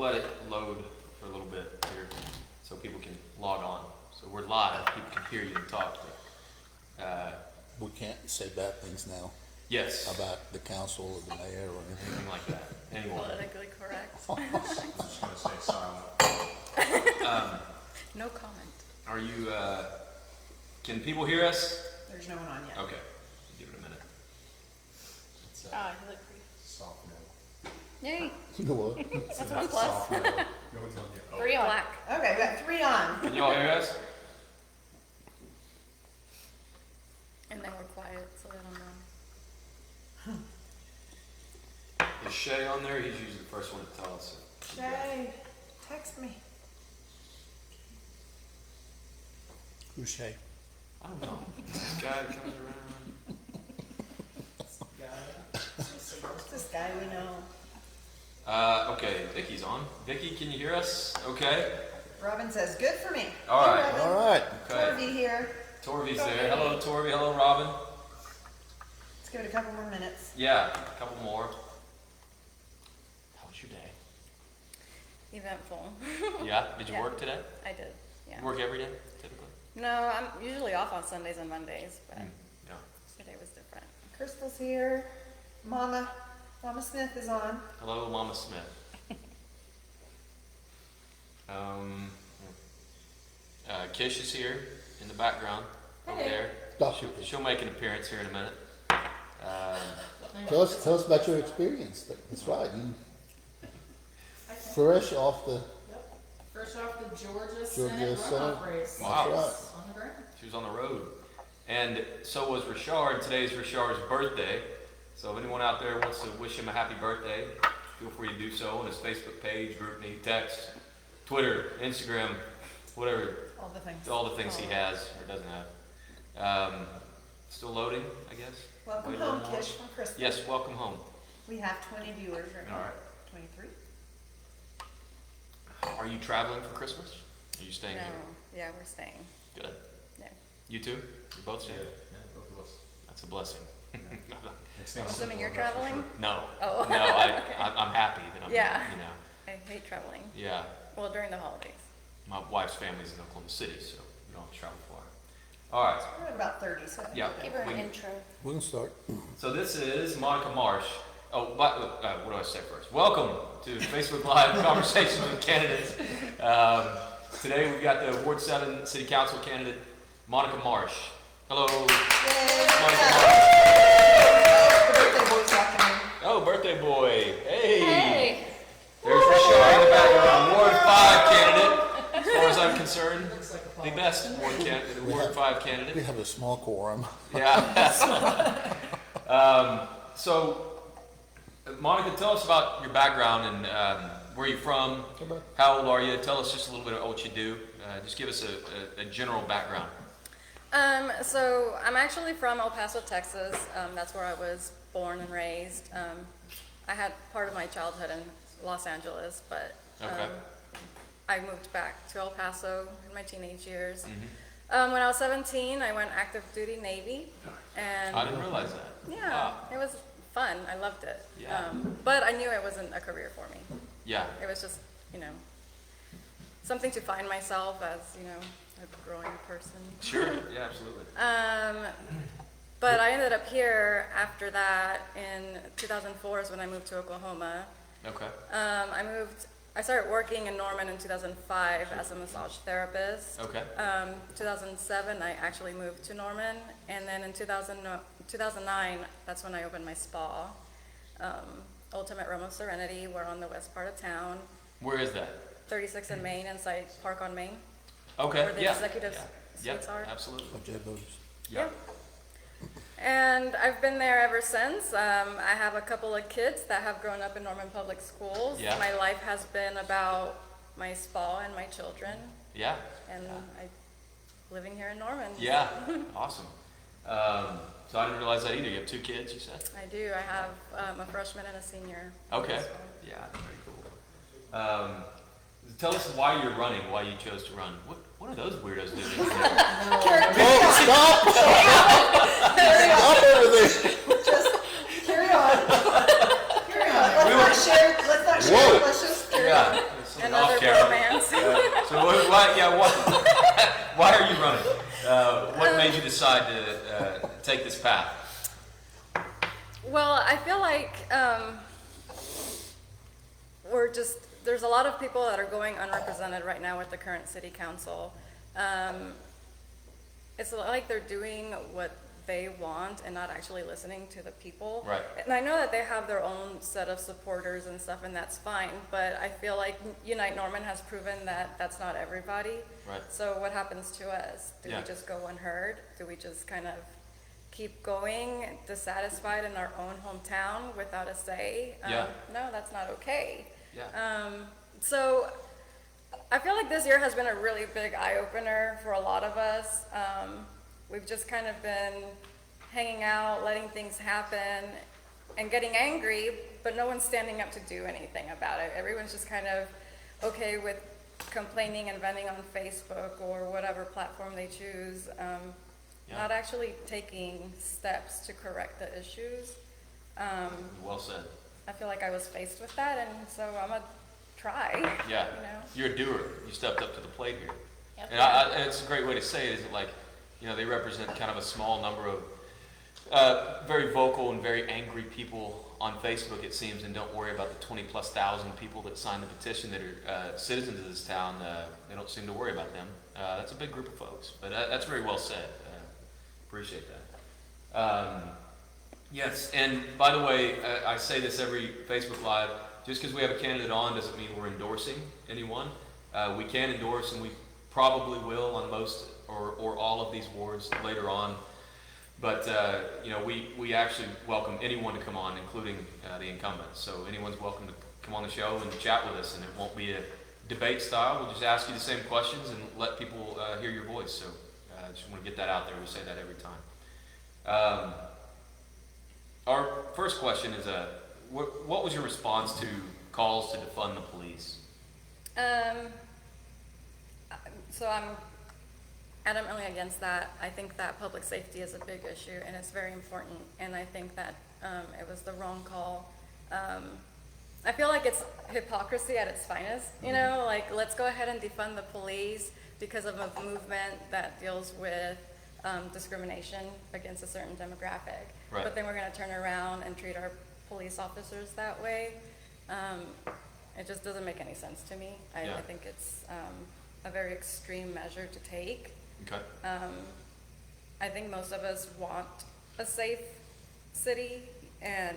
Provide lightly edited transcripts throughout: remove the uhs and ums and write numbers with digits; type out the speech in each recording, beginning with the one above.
let it load for a little bit here so people can log on. So we're live, people can hear you and talk. We can't say bad things now Yes. about the council or the mayor or anything. Anything like that. Anymore. Politically correct. I'm just gonna stay silent. No comment. Are you, can people hear us? There's no one on yet. Okay, give it a minute. It's, Oh, you look pretty. Soft no. Yay. You know what? That's one plus. Soft no. No one's on yet. Oh. 3 on. Black. Okay, we got 3 on. Can y'all hear us? And they were quiet, so I don't know. Is Shay on there? He's usually the first one to tell us. Shay, text me. Who's Shay? I don't know. This guy comes around. Who's this guy we know? Okay, Vicky's on. Vicky, can you hear us? Okay. Robin says, good for me. All right. Hey, Robin. All right. Okay. Torvy here. Torvy's there. Hello, Torvy. Hello, Robin. Let's give it a couple more minutes. Yeah, a couple more. How was your day? Eventful. Yeah? Did you Yeah. work today? I did, yeah. You work every day, typically? No, I'm usually off on Sundays and Mondays, but Yeah. today was different. Crystal's here. Mama Smith is on. Hello, Mama Smith. Kish is here in the background over Hey. there. Doctor, She'll make an appearance here in a minute. tell us about your experience. That's right. You fresh off the. Fresh off the Georgia Georgia Senate Senate. runoff race. Wow. That's right. On the ground. She was on the road. And so was Rashard. Today's Rashard's birthday. So if anyone out there wants to wish him a happy birthday, feel free to do so on his Facebook page, GroupMe, text, Twitter, Instagram, whatever, All the things. all the things he has or doesn't have. Still loading, I guess? Welcome Wait a home, little more. Kish from Crystal. Yes, welcome home. We have 20 viewers right now. All right. 23. Are you traveling for Christmas? Are you staying No, here? yeah, we're staying. Good. Yeah. You too? You both staying? Yeah, both of us. That's a blessing. Next thing I'm is assuming you're simple, that's for traveling? No. Oh. No, I'm happy that I'm, Yeah. you know. I hate traveling. Yeah. Well, during the holidays. My wife's family's in Oklahoma City, so we don't have to travel far. All right. We're at about 30, so I think Yeah. we're Give good. her an We- intro. We can start. So this is Monica Marsh. Oh, but, what do I say first? Welcome to Facebook Live Conversations with Candidates. Today we've got the Ward 7 City Council candidate, Monica Marsh. Hello. Yay! Monica The birthday boy's walking in. Oh, birthday boy. Hey. Hey! There's Rashard in the background, Ward 5 candidate. As far as I'm concerned, the best Ward 5 We candidate. have a small quorum. Yeah. So, Monica, tell us about your background and where you're from. How old are you? Tell us just a little bit about what you do. Just give us a general background. So I'm actually from El Paso, Texas. That's where I was born and raised. I had part of my childhood in Los Angeles, but Okay. I moved back to El Paso in my teenage years. Mm-hmm. When I was 17, I went active duty Navy, and I didn't realize that. yeah, Wow. it was fun. I loved it. Yeah. But I knew it wasn't a career for me. Yeah. It was just, something to find myself as, a growing person. Sure. Yeah, absolutely. But I ended up here after that in 2004 is when I moved to Oklahoma. Okay. I started working in Norman in 2005 as a massage therapist. Okay. 2007, I actually moved to Norman. And then in 2009, that's when I opened my spa. Ultimate Realm of Serenity. We're on the west part of town. Where is that? 36 in Maine, inside Park on Main. Okay. Where the yeah. executive Yeah. suites are. Absolutely. Of Jay Voters. Yeah. And I've been there ever since. I have a couple of kids that have grown up in Norman Public Schools. Yeah. My life has been about my spa and my children, Yeah. and living here in Norman. Yeah. Awesome. So I didn't realize that either. You have 2 kids, you said? I do. I have a freshman and a senior. Okay. as well. Yeah, very cool. Tell us why you're running, why you chose to run. What are those weirdos doing? Oh, stop! Stop over there! Just carry on. Carry on. Let's not share. Let's Whoa. Let's just carry on. Yeah. decide to take this path? Well, I feel like there's a lot of people that are going unrepresented right now with the current city council. It's like they're doing what they want and not actually listening to the people. Right. And I know that they have their own set of supporters and stuff, and that's fine, but I feel like Unite Norman has proven that that's not everybody. Right. So what happens to us? Do Yeah. we just go unheard? Do we just kind of keep going, dissatisfied in our own hometown without a say? Yeah. No, that's not okay. Yeah. So I feel like this year has been a really big eye-opener for a lot of us. We've just kind of been hanging out, letting things happen, and getting angry, but no one's standing up to do anything about it. Everyone's just kind of okay with complaining and venting on Facebook or whatever platform they choose, Yeah. not actually taking steps to correct the issues. Well said. I feel like I was faced with that, and so I'm gonna try. Yeah. You know? You're a doer. You stepped up to the plate here. Yep. And it's a great way to say it, is that, like, you know, they represent kind of a small number of very vocal and very angry people on Facebook, it seems, and don't worry about the 20+ thousand people that signed the petition that are citizens of this town. They don't seem to worry about them. That's a big group of folks, but that's very well said. Appreciate that. Yes, and by the way, I say this every Facebook Live, just because we have a candidate on doesn't mean we're endorsing anyone. We can endorse, and we probably will on most or all of these wards later on. But, you know, we actually welcome anyone to come on, including the incumbents. So anyone's welcome to come on the show and chat with us, and it won't be a debate style. We'll just ask you the same questions and let people hear your voice. So I just want to get that out there. We say that every time. Our first question is, what was your response to calls to defund the police? So I'm adamantly against that. I think that public safety is a big issue and it's very important, and I think that it was the wrong call. I feel like it's hypocrisy at its finest, you know, like let's go ahead and defund the police because of a movement that deals with discrimination against a certain demographic. Right. But then we're gonna turn around and treat our police officers that way. It just doesn't make any sense to me. Yeah. I think it's a very extreme measure to take. Okay. I think most of us want a safe city, and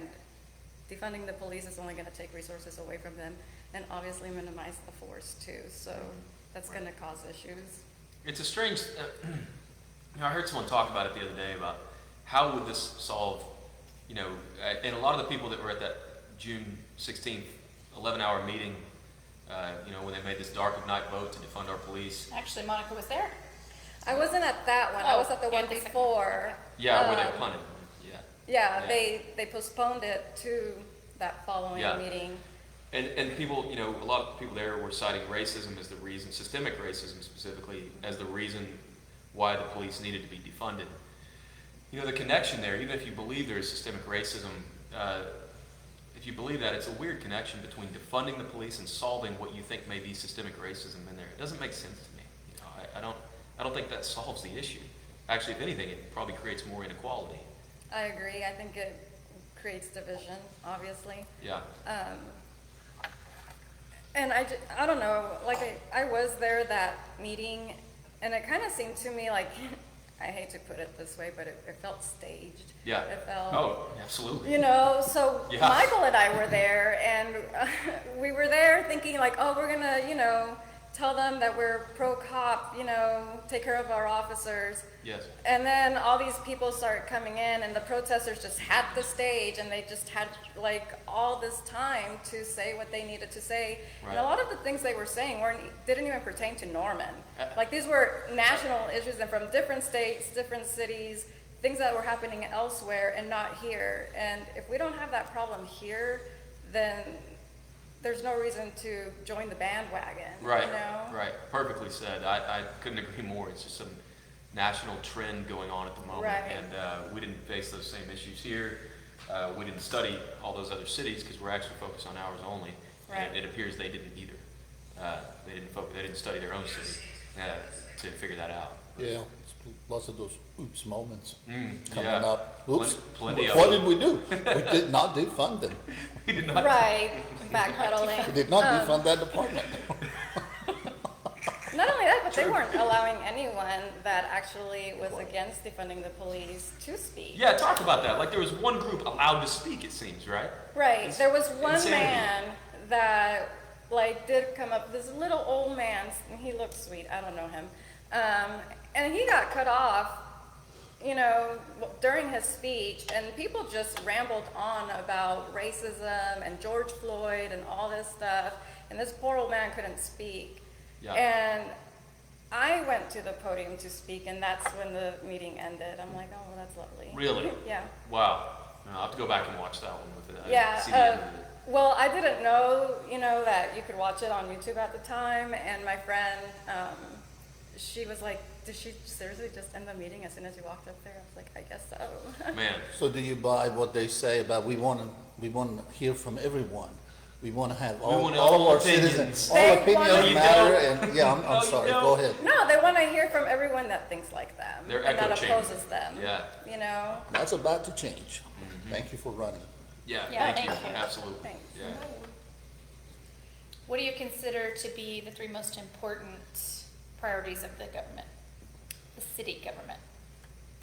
defunding the police is only gonna take resources away from them and obviously minimize the force too, so that's gonna cause issues. It's a strange, you know, I heard someone talk about it the other day about how would this solve, you know, and a lot of the people that were at that June 16th 11-hour meeting, you know, when they made this dark of night vote to defund our police. Actually, Monica was there. I wasn't at that one, I was at the Oh, one yeah, the second before. Yeah, where they punted. Yeah. Yeah, Yeah. they postponed it to that following Yeah. meeting. And people, you know, a lot of people there were citing racism as the reason, systemic racism specifically, as the reason why the police needed to be defunded. You know, the connection there, even if you believe there is systemic racism, if you believe that, it's a weird connection between defunding the police and solving what you think may be systemic racism in there. It doesn't make sense to me. You know, I don't think that solves the issue. Actually, if anything, it probably creates more inequality. I agree, I think it creates division, obviously. Yeah. And I don't know, like I was there that meeting, and it kind of seemed to me like, I hate to put it this way, but it felt staged. Yeah. It felt, Oh, absolutely. you know, so Yeah. Michael and I were there, and we were there thinking like, oh, we're gonna, you know, tell them that we're pro-cop, you know, take care of our officers. Yes. And then all these people start coming in, and the protesters just had the stage, and they just had like all this time to say what they needed to say. And Right. a lot of the things they were saying didn't even pertain to Norman. Uh, Like these were national issues and from different states, different cities, things that were happening elsewhere and not here. And if we don't have that problem here, then there's no reason to join the bandwagon. Right, You know? right. Perfectly said. I couldn't agree more. It's just some national trend going on at the moment. Right. And we didn't face those same issues here. We didn't study all those other cities because we're actually focused on ours only. Right. And it appears they didn't either. They didn't study their own city to figure that out. Yeah, it's lots of those oops moments coming yeah. up. Oops, Plenty of what them. did we do? We did not defund them. We did not. Right, We backpedaling. did not defund that department. Not only that, but they weren't allowing anyone that actually was against defunding the police to speak. Yeah, talk about that. Like there was one group allowed to speak, it seems, right? Right, It's there was one insanity. man that, like, did come up, this little old man, and he looked sweet, I don't know him, and he got cut off, you know, during his speech, and people just rambled on about racism and George Floyd and all this stuff, and this poor old man couldn't speak. Yeah. And I went to the podium to speak, and that's when the meeting ended. I'm like, oh, well, that's lovely. Really? Yeah. Wow. I'll have to go back and watch that one with it. I Yeah, didn't see the end of it. well, I didn't know, you know, that you could watch it on YouTube at the time, and my friend, she was like, did she seriously just end the meeting as soon as you walked up there? I was like, I guess so. Man, So do you buy what they say about we want to hear from everyone? We want to have all want of our opinions. citizens, They all want- opinions No, you matter, don't. and yeah, No, I'm you sorry, don't. go ahead. No, they want to hear from everyone that thinks like them. They're and echo that chamber. opposes them. Yeah. You know? That's about to change. Thank you for running. yeah, Yeah, thank you. thank you. Absolutely. Thanks. Yeah. What do you consider to be the three most important priorities of the government, the city government?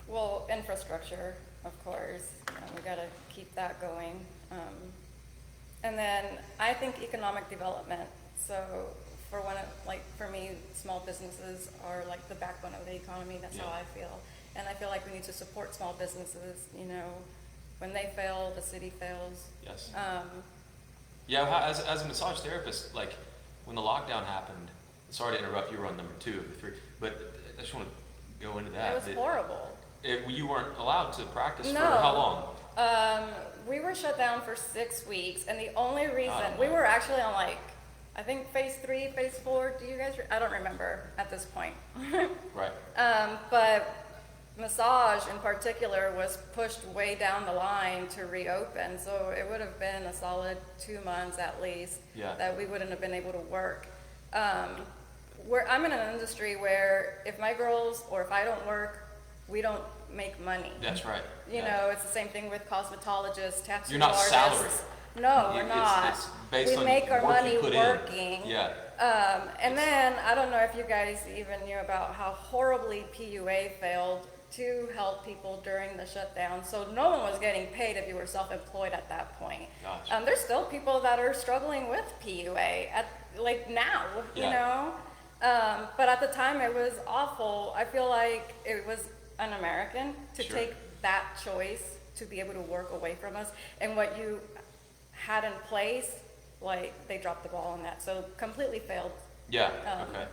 Well, infrastructure, of course, we gotta keep that going. And then I think economic development, so for one, like, for me, small businesses are like the backbone of the economy, that's how Yeah. I feel. And I feel like we need to support small businesses, you know, when they fail, the city fails. Yes. Um, Yeah, as a massage therapist, like when the lockdown happened, sorry to interrupt, you were on number 2 of the 3, but I just want to go into that. it was horrible. You weren't allowed to practice for No. how long? We were shut down for 6 weeks, and the only reason, don't we know. were actually on like, I think phase 3, phase 4, do you guys, I don't remember at this point. Right. But massage in particular was pushed way down the line to reopen, so it would have been a solid 2 months at least Yeah. that we wouldn't have been able to work. Where I'm in an industry where if my girls or if I don't work, we don't make money. That's right. You Yeah. know, it's the same thing with cosmetologists, tattoo You're not artists. salaried. No, You- we're it's- not. it's based We on make our work you money put in. working. Yeah. And then, I don't know if you guys even knew about how horribly PUA failed to help people during the shutdown. So no one was getting paid if you were self-employed at that point. Gosh. There's still people that are struggling with PUA at, like now, you Yeah. know? But at the time, it was awful. I feel like it was un-American to Sure. take that choice to be able to work away from us. And what you had in place, like, they dropped the ball on that. So completely failed. Yeah, okay.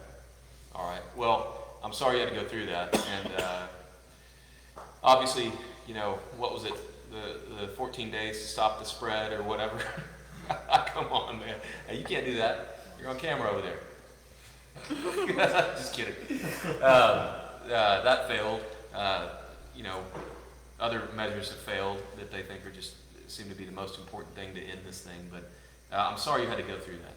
All right. Well, I'm sorry you had to go through that. And obviously, you know, what was it? The 14 days to stop the spread or whatever. Come on, man. Hey, you can't do that. You're on camera over there. Just kidding. That failed. You know, other measures have failed that they think are just seem to be the most important thing to end this thing. But I'm sorry you had to go through that.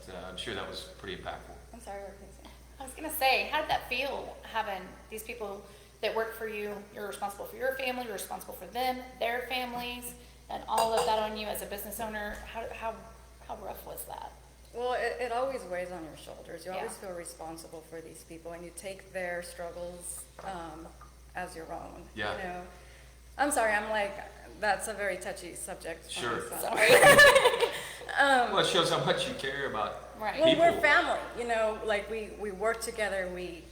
But I'm sure that was pretty impactful. I'm sorry, what were you saying? I was gonna say, how did that feel, having these people that work for you? You're responsible for your family, you're responsible for them, their families, and all of that on you as a business owner. How rough was that? Well, it always weighs on your shoulders. You Yeah. always feel responsible for these people, and you take their struggles as your own. Yeah. You know, I'm sorry. I'm like, that's a very touchy subject. for Sure. me, so- Sorry. Well, it shows how much you care about Right. Well, we're people. family. You know, like we work together. We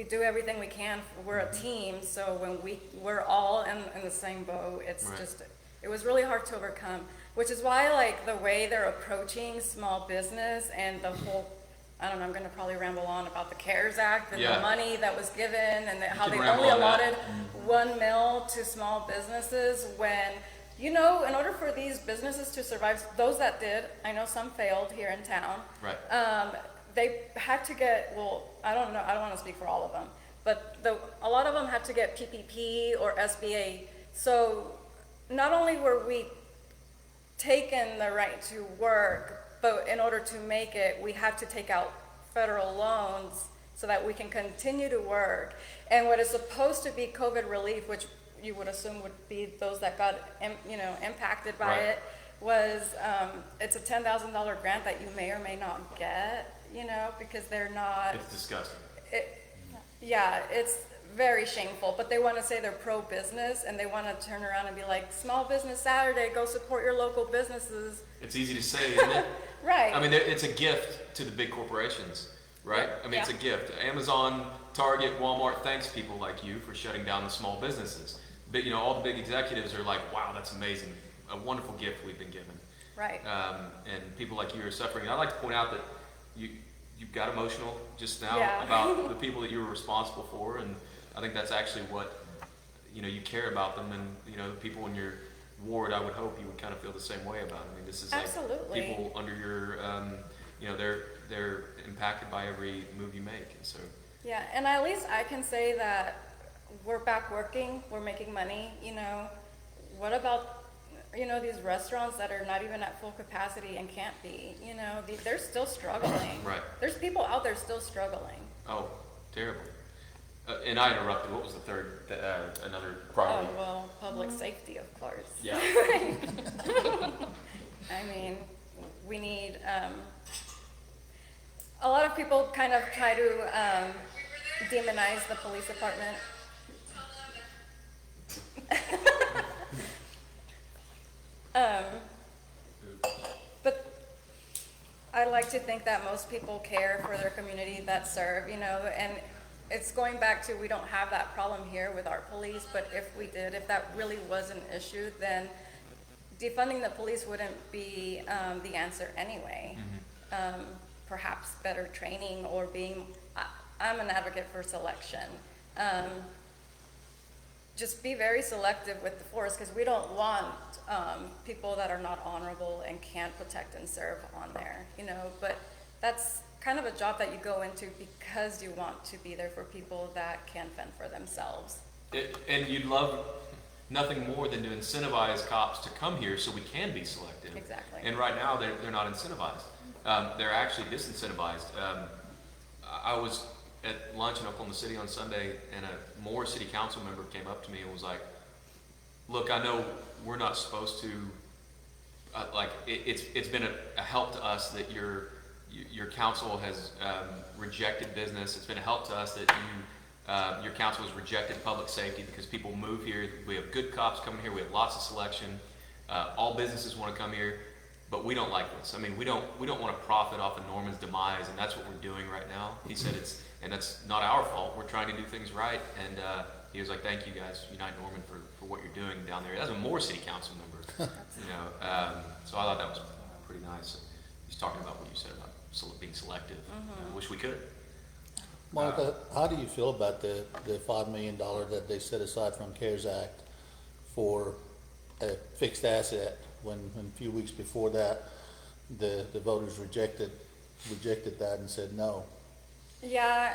do everything we can. We're a team. So when we're all in the same boat, it's Right. just, it was really hard to overcome. Which is why, like, the way they're approaching small business and the whole, I don't know, I'm gonna probably ramble on about the CARES Act and Yeah. the money that was given and how can they ramble only on that. allotted 1 mil to small businesses when, you know, in order for these businesses to survive, those that did, I know some failed here in town. Right. They had to get, well, I don't know, I don't wanna speak for all of them, but a lot of them had to get PPP or SBA. So not only were we taken the right to work, but in order to make it, we had to take out federal loans so that we can continue to work. And what is supposed to be COVID relief, which you would assume would be those that got, impacted by Right. it, was, it's a $10,000 grant that you may or may not get, because they're not. It's disgusting. Yeah, it's very shameful, but they want to say they're pro-business, and they want to turn around and be like, Small Business Saturday, go support your local businesses. It's easy to say, isn't it? Right. I mean, it's a gift to the big corporations, right? I mean, it's a gift. Amazon, Target, Walmart thanks people like you for shutting down the small businesses. But, all the big executives are like, wow, that's amazing. A wonderful gift we've been given. Right. And people like you are suffering. And I'd like to point out that you got emotional just now Yeah. about the people that you were responsible for. And I think that's actually what, you care about them. And, the people in your ward, I would hope you would kind of feel the same way about it. I mean, this is Absolutely. like people under your, they're impacted by every move you make. And so, Yeah, and at least I can say that we're back working, we're making money, What about, these restaurants that are not even at full capacity and can't be, they're still struggling. Right. There's people out there still struggling. oh, terrible. And I interrupted. What was the third, another priority? Oh, well, public safety, of course. Yeah. I mean, we need, a lot of people kind of try to demonize the police department. But I like to think that most people care for their community that serve, and it's going back to, we don't have that problem here with our police, but if we did, if that really was an issue, then defunding the police wouldn't be the answer anyway. Perhaps better training or I'm an advocate for selection. Just be very selective with the force, because we don't want people that are not honorable and can't protect and serve on there, but that's kind of a job that you go into because you want to be there for people that can fend for themselves. And you'd love nothing more than to incentivize cops to come here so we can be selective. Exactly. And right now, they're not incentivized. They're actually disincentivized. I was at lunch in Oklahoma City on Sunday, and a Moore City Council member came up to me and was like, look, I know we're not supposed to, it's been a help to us that your council has rejected business. It's been a help to us that your council has rejected public safety, because people move here. We have good cops coming here. We have lots of selection. All businesses want to come here, but we don't like this. I mean, we don't want to profit off of Norman's demise, and that's what we're doing right now. He said and that's not our fault. We're trying to do things right. And he was like, thank you guys, Unite Norman, for what you're doing down there. That's a Moore City Council member, so I thought that was pretty nice. He's talking about what you said about being selective. I wish we could. Monica, how do you feel about the $5 million that they set aside from CARES Act for a fixed asset, when a few weeks before that, the voters rejected that and said no? Yeah,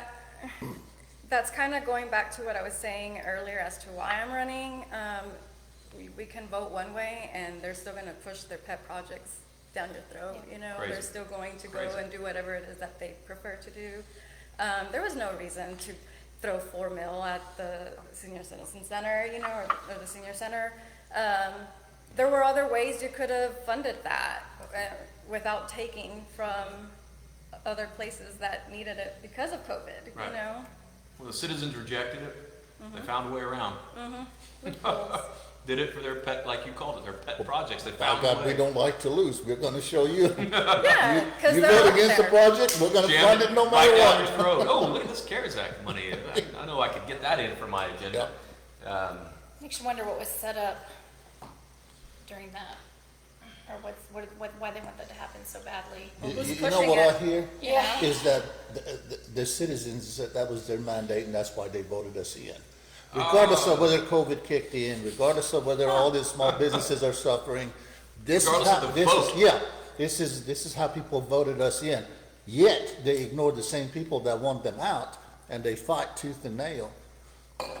that's kind of going back to what I was saying earlier as to why I'm running. We can vote one way, and they're still going to push their pet projects down your throat. Crazy. They're still going to go Crazy. and do whatever it is that they prefer to do. There was no reason to throw $4 million at the Senior Citizen Center, or the Senior Center. There were other ways you could have funded that without taking from other places that needed it because of COVID, Right. Well, the citizens rejected it. They found a way around. Loopholes. Did it for their pet, like you called it, their pet projects. They By found a God, we way. don't like to lose. We're gonna show you. Yeah, because You they're vote out against the there. project, we're gonna Jam fund it no right matter down what. your throat. Oh, look at this CARES Act money. I know I could get that in for my agenda. Makes you wonder what was set up during that, or why they want that to happen so badly. Who's You know pushing what it? I hear? Yeah. Is that the citizens, that was their mandate, and that's why they voted us in. Regardless of whether COVID kicked in, regardless of whether all these small businesses are suffering, this is Regardless how, of the vote. this is how people voted us in. Yet, they ignored the same people that want them out, and they fight tooth and nail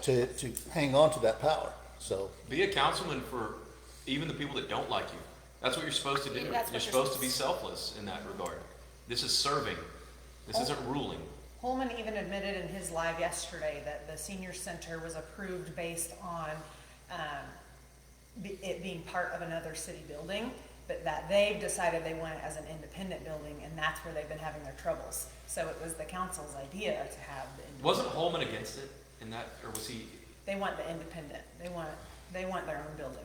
to hang on to that power, so. Be a councilman for even the people that don't like you. That's what you're supposed to do. Yeah, that's what You're you're supposed to be selfless in that regard. This is serving. This isn't ruling. Holman even admitted in his live yesterday that the senior center was approved based on it being part of another city building, but that they've decided they want it as an independent building, and that's where they've been having their troubles. So it was the council's idea to have the independent. Wasn't Holman against it in that, or was he? They want the independent. They want their own building.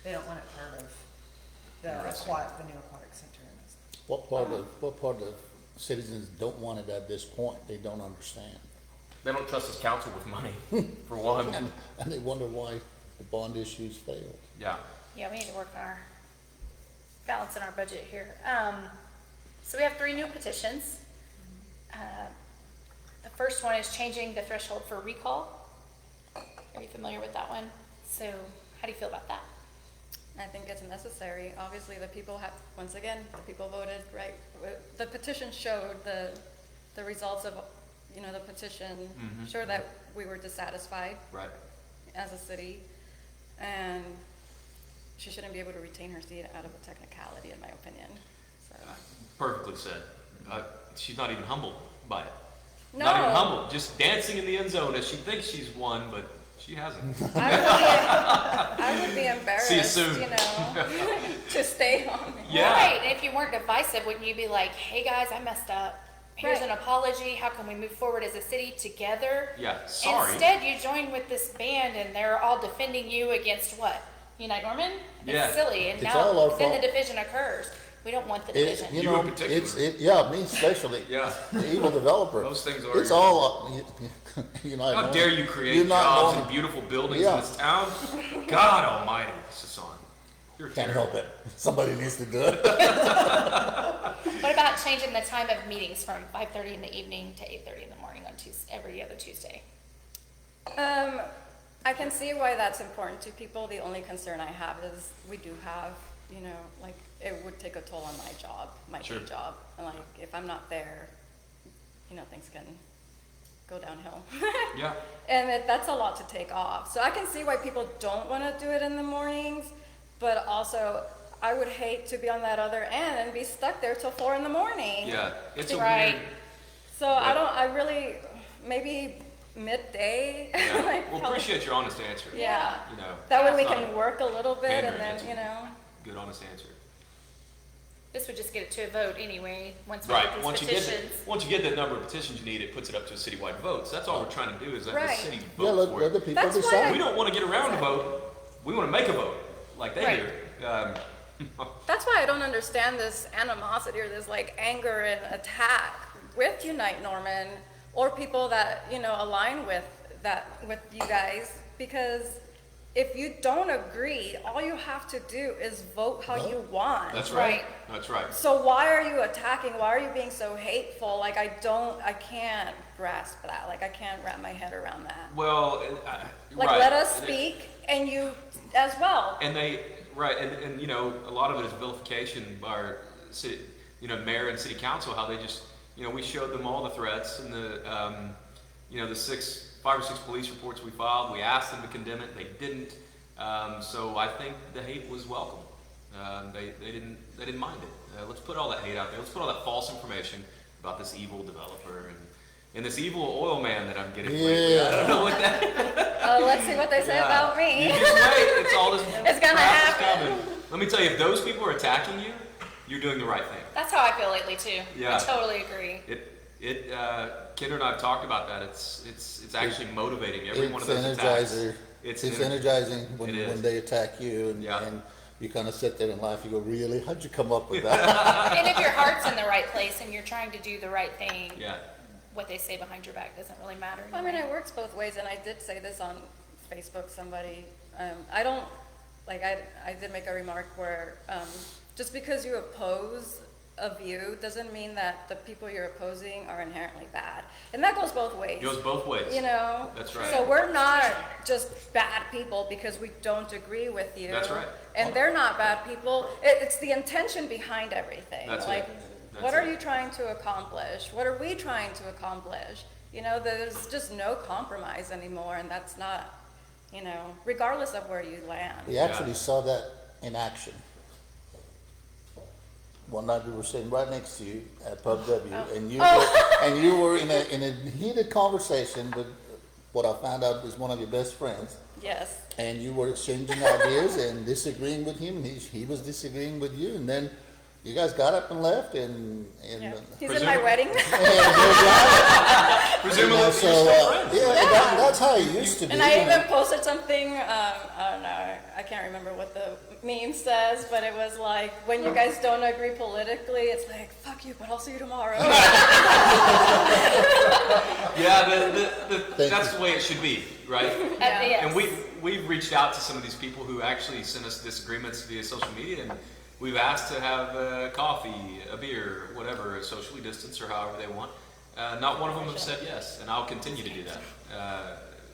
They don't want it part of the Interesting. the new aquatic center. What part of citizens don't want it at this point? They don't understand. They don't trust his council with money, for one. And they wonder why the bond issues failed. Yeah. Yeah, we need to work on our balance in our budget here. So we have 3 new petitions. The first one is changing the threshold for recall. Are you familiar with that one? So how do you feel about that? I think it's necessary. Obviously, the people have, once again, the people voted, right? The petition showed the results of, the petition, showed that we were dissatisfied Right. as a city. And she shouldn't be able to retain her seat out of a technicality, in my opinion. So. Perfectly said. She's not even humbled by it. No. Not even humbled. Just dancing in the end zone as she thinks she's won, but she hasn't. I would be embarrassed, See you soon. to stay on. Yeah. Right, and if you weren't divisive, wouldn't you be like, hey guys, I messed up. Here's Right. an apology. How can we move forward as a city together? Yeah. Sorry. Instead, you join with this band and they're all defending you against what? Unite Norman? Yeah. It's silly. And It's all our then the fault. division occurs. We don't want the It's, division. You in particular. yeah, me especially. Yeah. The evil developer. Those things are. It's all, How dare you create You're not jobs knowing- and beautiful buildings Yeah. in this town? God almighty, Sasan. You're Can't terrible. help it. Somebody needs to do it. What about changing the time of meetings from 5:30 in the evening to 8:30 in the morning on every other Tuesday? I can see why that's important to people. The only concern I have is we do have, it would take a toll on my job, my Sure. day job. And if I'm not there, things can go downhill. Yeah. And that's a lot to take off. So I can see why people don't want to do it in the mornings, but also I would hate to be on that other end and be stuck there till 4 a.m. Yeah. It's a Right. weird. So I really, maybe midday. Yeah. like, Well, probably- appreciate your honest answer. Yeah. That's That way we not can work a little bit and pandering, then, it's a good honest answer. This would just get it to a vote anyway, once we Right. get these Once petitions. you get that number of petitions you need, it puts it up to a citywide vote. So that's all we're trying to do is let the Right. city Yeah, vote for let the it. people That's why decide. We don't want to get around the vote. We want to make a vote like they Right. do. That's why I don't understand this animosity or this anger and attack with Unite Norman or people that, align with you guys, because if you don't agree, all you have to do is vote how you want. That's right. That's right. So why are you attacking? Why are you being so hateful? I can't grasp that. I can't wrap my head around that. Well, right. Let us And it- speak and you as well. And and a lot of it is vilification by our city, mayor and city council, how they just, we showed them all the threats and the 5 or 6 police reports we filed. We asked them to condemn it. They didn't. So I think the hate was welcome. They didn't mind it. Let's put all that hate out there. Let's put all that false information about this evil developer and this evil oil man that I'm getting lately. Yeah. I don't know what that. Let's see what they say about me. You just wait. It's all this. It's gonna crap that's happen. coming. Let me tell you, if those people are attacking you, you're doing the right thing. That's how I feel lately too. Yeah. I totally agree. Kendra and I have talked about that. It's actually motivating every one of It's those attacks. energizer. It's It's energizing when, It is. when they attack you Yeah. and you kind of sit there and laugh. You go, really? How'd you come up with that? And if your heart's in the right place and you're trying to do the right thing, Yeah. what they say behind your back doesn't really matter. I mean, anyway. it works both ways, and I did say this on Facebook, somebody, I don't, I did make a remark where, just because you oppose a view doesn't mean that the people you're opposing are inherently bad. And that goes both ways. It goes both ways. That's right. So we're not just bad people because we don't agree with you. That's right. And they're not bad people. It's the intention behind everything. That's like, it. That's what are it. you trying to accomplish? What are we trying to accomplish? There's just no compromise anymore, and that's not, regardless of where you land. We actually saw that in action. one night we were sitting right next to you at Pub W, Oh. and you were in a heated conversation with what I found out is one of your best friends, Yes. and you were exchanging ideas and disagreeing with him, and he was disagreeing with you, and then you guys got up and left, and Yeah. He's in Presumably- my wedding. Presumably, you're so still friends. that's how it used to be. And I you know. even posted something, I don't know, I can't remember what the meme says, but it was like, when you guys don't agree politically, it's like, fuck you, but I'll see you tomorrow. Yeah, Thank that's you. the way it should be, right? Yeah. And we've reached out to some of these people who actually sent us disagreements via social media, and we've asked to have coffee, a beer, whatever, socially distanced or however they want. Not one of them have said yes, and I'll continue to do that.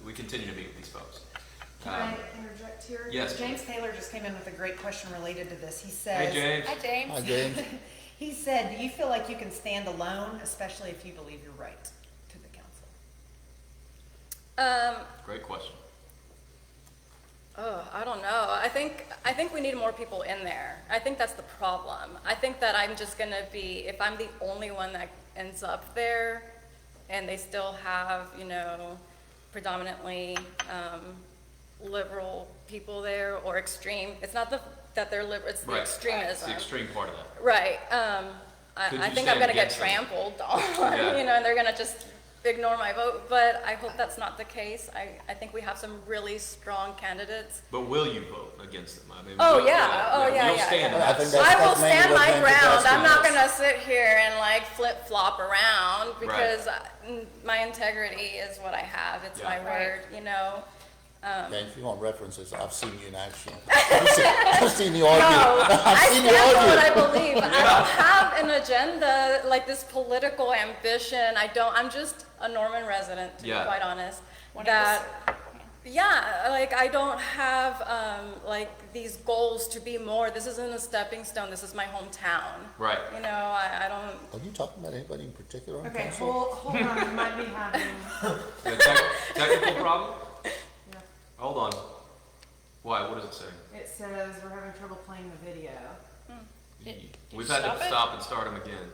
We continue to meet with these folks. Can I interject here? yes. James Taylor just came in with a great question related to this. He says. Hey, James. Hi, James. Hi, James. He said, do you feel like you can stand alone, especially if you believe you're right, to the council? Great question. Oh, I don't know. I think we need more people in there. I think that's the problem. I think that I'm just gonna be, if I'm the only one that ends up there, and they still have, you know, predominantly liberal people there, or extreme. It's not that they're liberal. It's the Right. It's extremism. the extreme part of that. Right. Could I you think I'm stand gonna get against them? trampled on, Yeah. you know, and they're gonna just ignore my vote. But I hope that's not the case. I think we have some really strong candidates. But will you vote against them? I mean, Oh, will- yeah. You'll yeah. stand in I that think seat. that's- I will mainly stand what my James is ground. I'm asking not us. gonna sit here and like flip flop around because my integrity is what I have. It's Yeah. my Right. word, you know. Yeah, if you want references, I've seen you in action. I've seen you argue. No, I've I seen you stand for what I argue. believe. I don't have an agenda, like this political ambition. I'm just a Norman resident, to Yeah. be quite honest. 100%. That, yeah, like I don't have, like these goals to be more. This isn't a stepping stone. This is my hometown. Right. You know, I don't, Are you talking about anybody in particular on Okay, council? hold on, you might be having, The technical problem? Hold on. Why? What does it say? it says we're having trouble playing the video. Did We've you had stop to it? stop and start them again.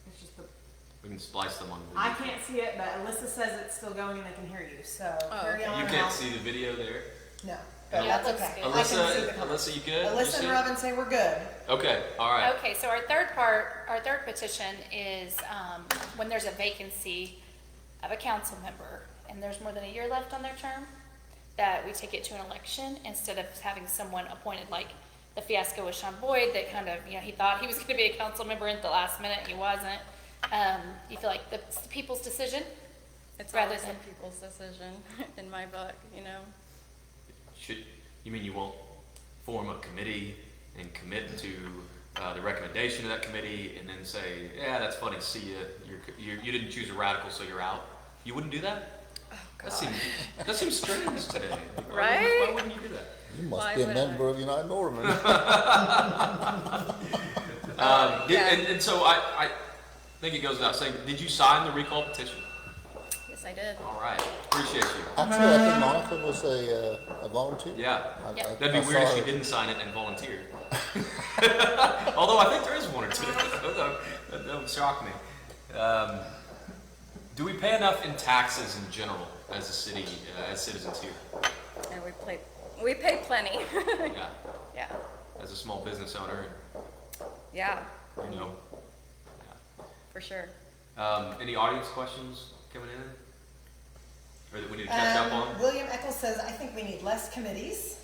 It's just the, We can splice them on video. I can't see it, but Alyssa says it's still going and they can hear you, so Oh, carry okay. on. You and can't I'll- see the video there. No, but Yeah, it that's looks okay. good. I can see Alyssa, the comments. Alyssa, you good? You Alyssa see? and Robin say we're good. Okay, all right. Okay, so our third petition is when there's a vacancy of a council member and there's more than a year left on their term, that we take it to an election instead of having someone appointed, like the fiasco with Sean Boyd, that kind of, you know, he thought he was gonna be a council member at the last minute, he wasn't. You feel like it's the people's decision? it's Rather always the than- people's decision in my book, you know. You mean you won't form a committee and commit to the recommendation of that committee and then say, yeah, that's funny, see ya, you didn't choose a radical, so you're out? You wouldn't do that? That seems strange today. Right? Why wouldn't you do that? You must Why be a would I? member of United Norman. Yeah. And so I think it goes without saying, did you sign the recall petition? Yes, I did. All right, appreciate you. Actually, I think Monica was a volunteer. Yeah, Yeah. that'd be I weird saw if you her. didn't sign it and volunteered. Although I think there is one or two. That would shock me. Do we pay enough in taxes in general as a city, as citizens here? And we pay plenty. Yeah, Yeah, as a small business owner, yeah, you know. for sure. Any audience questions coming in? Or that we need to catch up on? William Eccles says, I think we need less committees.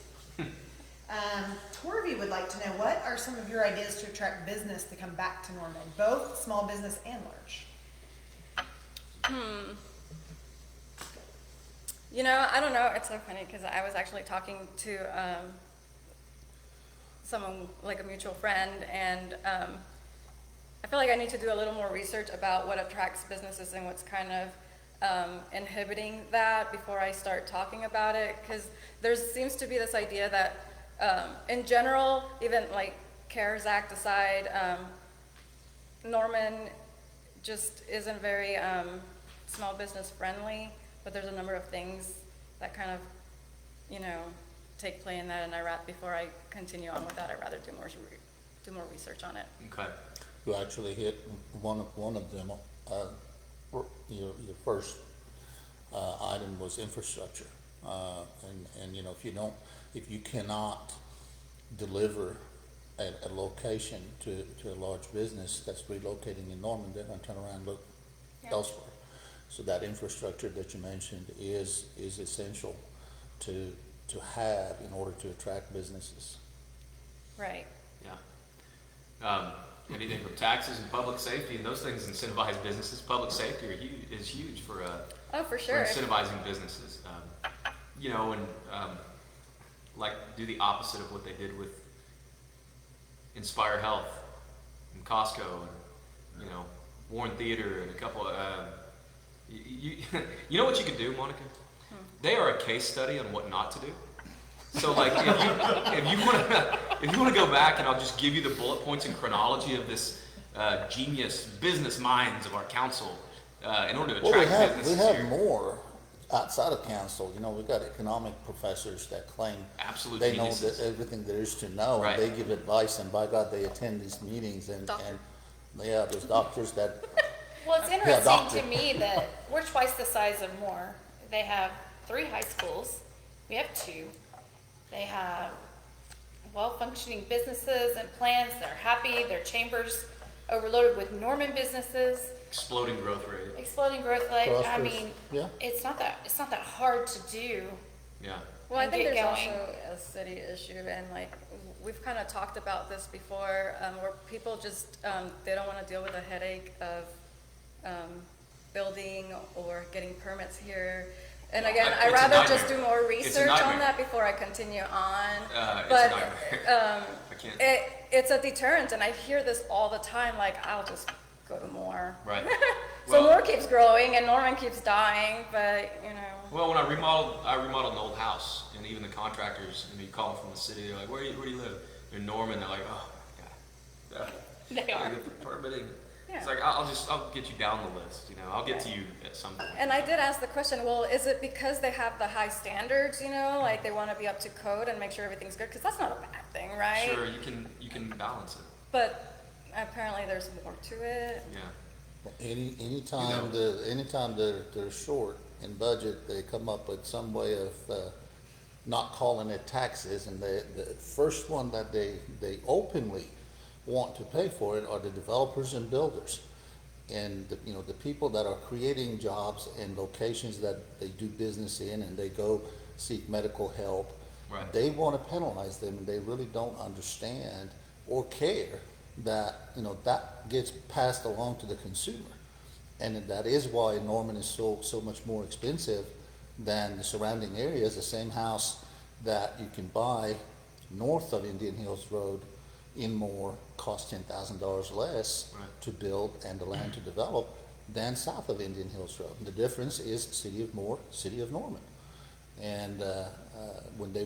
Torvey would like to know, what are some of your ideas to attract business to come back to Norman, both small business and large? You know, I don't know. It's so funny because I was actually talking to someone, like a mutual friend, and I feel like I need to do a little more research about what attracts businesses and what's kind of inhibiting that before I start talking about it. Because there seems to be this idea that, in general, even like CARES Act aside, Norman just isn't very small business friendly. But there's a number of things that kind of, you know, take play in that, and before I continue on with that, I'd rather do do more research on it. Okay. You actually hit one of them. Your first item was infrastructure, and you know, if you cannot deliver a location to a large business that's relocating in Norman, they're going to turn around and look Yeah. elsewhere. So that infrastructure that you mentioned is essential to have in order to attract businesses. Right. Yeah. Anything from taxes and public safety, and those things incentivize businesses. Public safety is huge for Oh, for for sure. incentivizing businesses. You know, and like do the opposite of what they did with Inspire Health and Costco and, you know, Warren Theater and a couple of, you know what you could do, Monica? They are a case study on what not to do. So like, if you want to go back, and I'll just give you the bullet points and chronology of this genius business minds of our council in order to Well, attract we businesses have here. more outside of council. You know, we've got economic professors that claim Absolute they know geniuses. everything there is to know, Right. and they give advice, and by God, they attend these meetings, and Doctor. yeah, there's doctors that, Well, it's Yeah, interesting doctor. to me that we're twice the size of Moore. They have 3 high schools. We have 2. They have well-functioning businesses and plans. They're happy. Their chambers overloaded with Norman businesses, Exploding growth rate. exploding growth rate. I Prosperous. mean, Yeah. it's not that hard to do. Yeah. Well, I And think get there's going. also a city issue, and like, we've kind of talked about this before, where people just, they don't want to deal with the headache of building or getting permits here. And again, It's I'd a rather just nightmare. do more It's a research on nightmare. that before I continue on. It's a But, nightmare. I can't. it's a deterrent, and I hear this all the time, like, I'll just go to Moore. Right. So Well- Moore keeps growing and Norman keeps dying, but, you know. Well, when I remodeled an old house, and even the contractors, you call them from the city, they're like, where do you live? They're in Norman. They're like, oh my God. They are. Permitting. Yeah. It's like, I'll get you down the list, you know, I'll get to you at some point. And I did ask the question, well, is it because they have the high standards, you know, like they want to be up to code and make sure everything's good? Because that's not a bad thing, right? Sure, you can balance it, But apparently there's more to it. yeah. Anytime they're short in budget, they come up with some way of not calling it taxes, and the first one that they openly want to pay for it are the developers and builders. And the people that are creating jobs and locations that they do business in, and they go seek medical help. Right. They want to penalize them, and they really don't understand or care that, that gets passed along to the consumer. And that is why Norman is so much more expensive than the surrounding areas. The same house that you can buy north of Indian Hills Road in Moore costs $10,000 less Right. to build and the land to develop than south of Indian Hills Road. The difference is City of Moore, City of Norman. And when they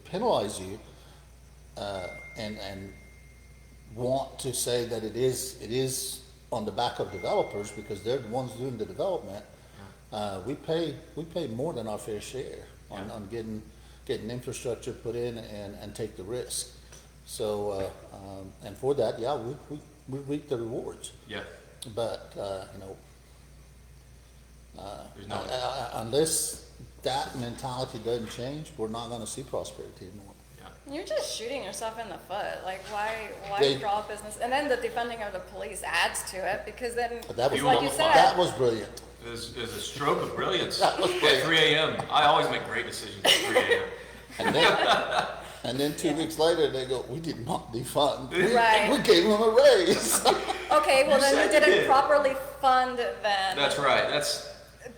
penalize you and want to say that it is on the back of developers because they're the ones doing the development, we pay more than our fair share on getting infrastructure put in and take the risk. So and for that, yeah, we reap the rewards. Yeah, But there's no, unless that mentality doesn't change, we're not going to see prosperity anymore. yeah. You're just shooting yourself in the foot. Like, why They- draw business? And then the defunding of the police adds to it, because then, But that was Fuel like you on the said, fire. that was brilliant. It was a stroke of brilliance That was at brilliant. 3 a.m. I always make great decisions at 3 a.m. And then 2 weeks later, they go, "We did not defund. Right. We gave them a raise." okay, well You then you said you didn't did. properly fund then. That's right. That's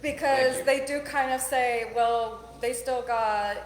Because Thank they do kind of say, well, they still got,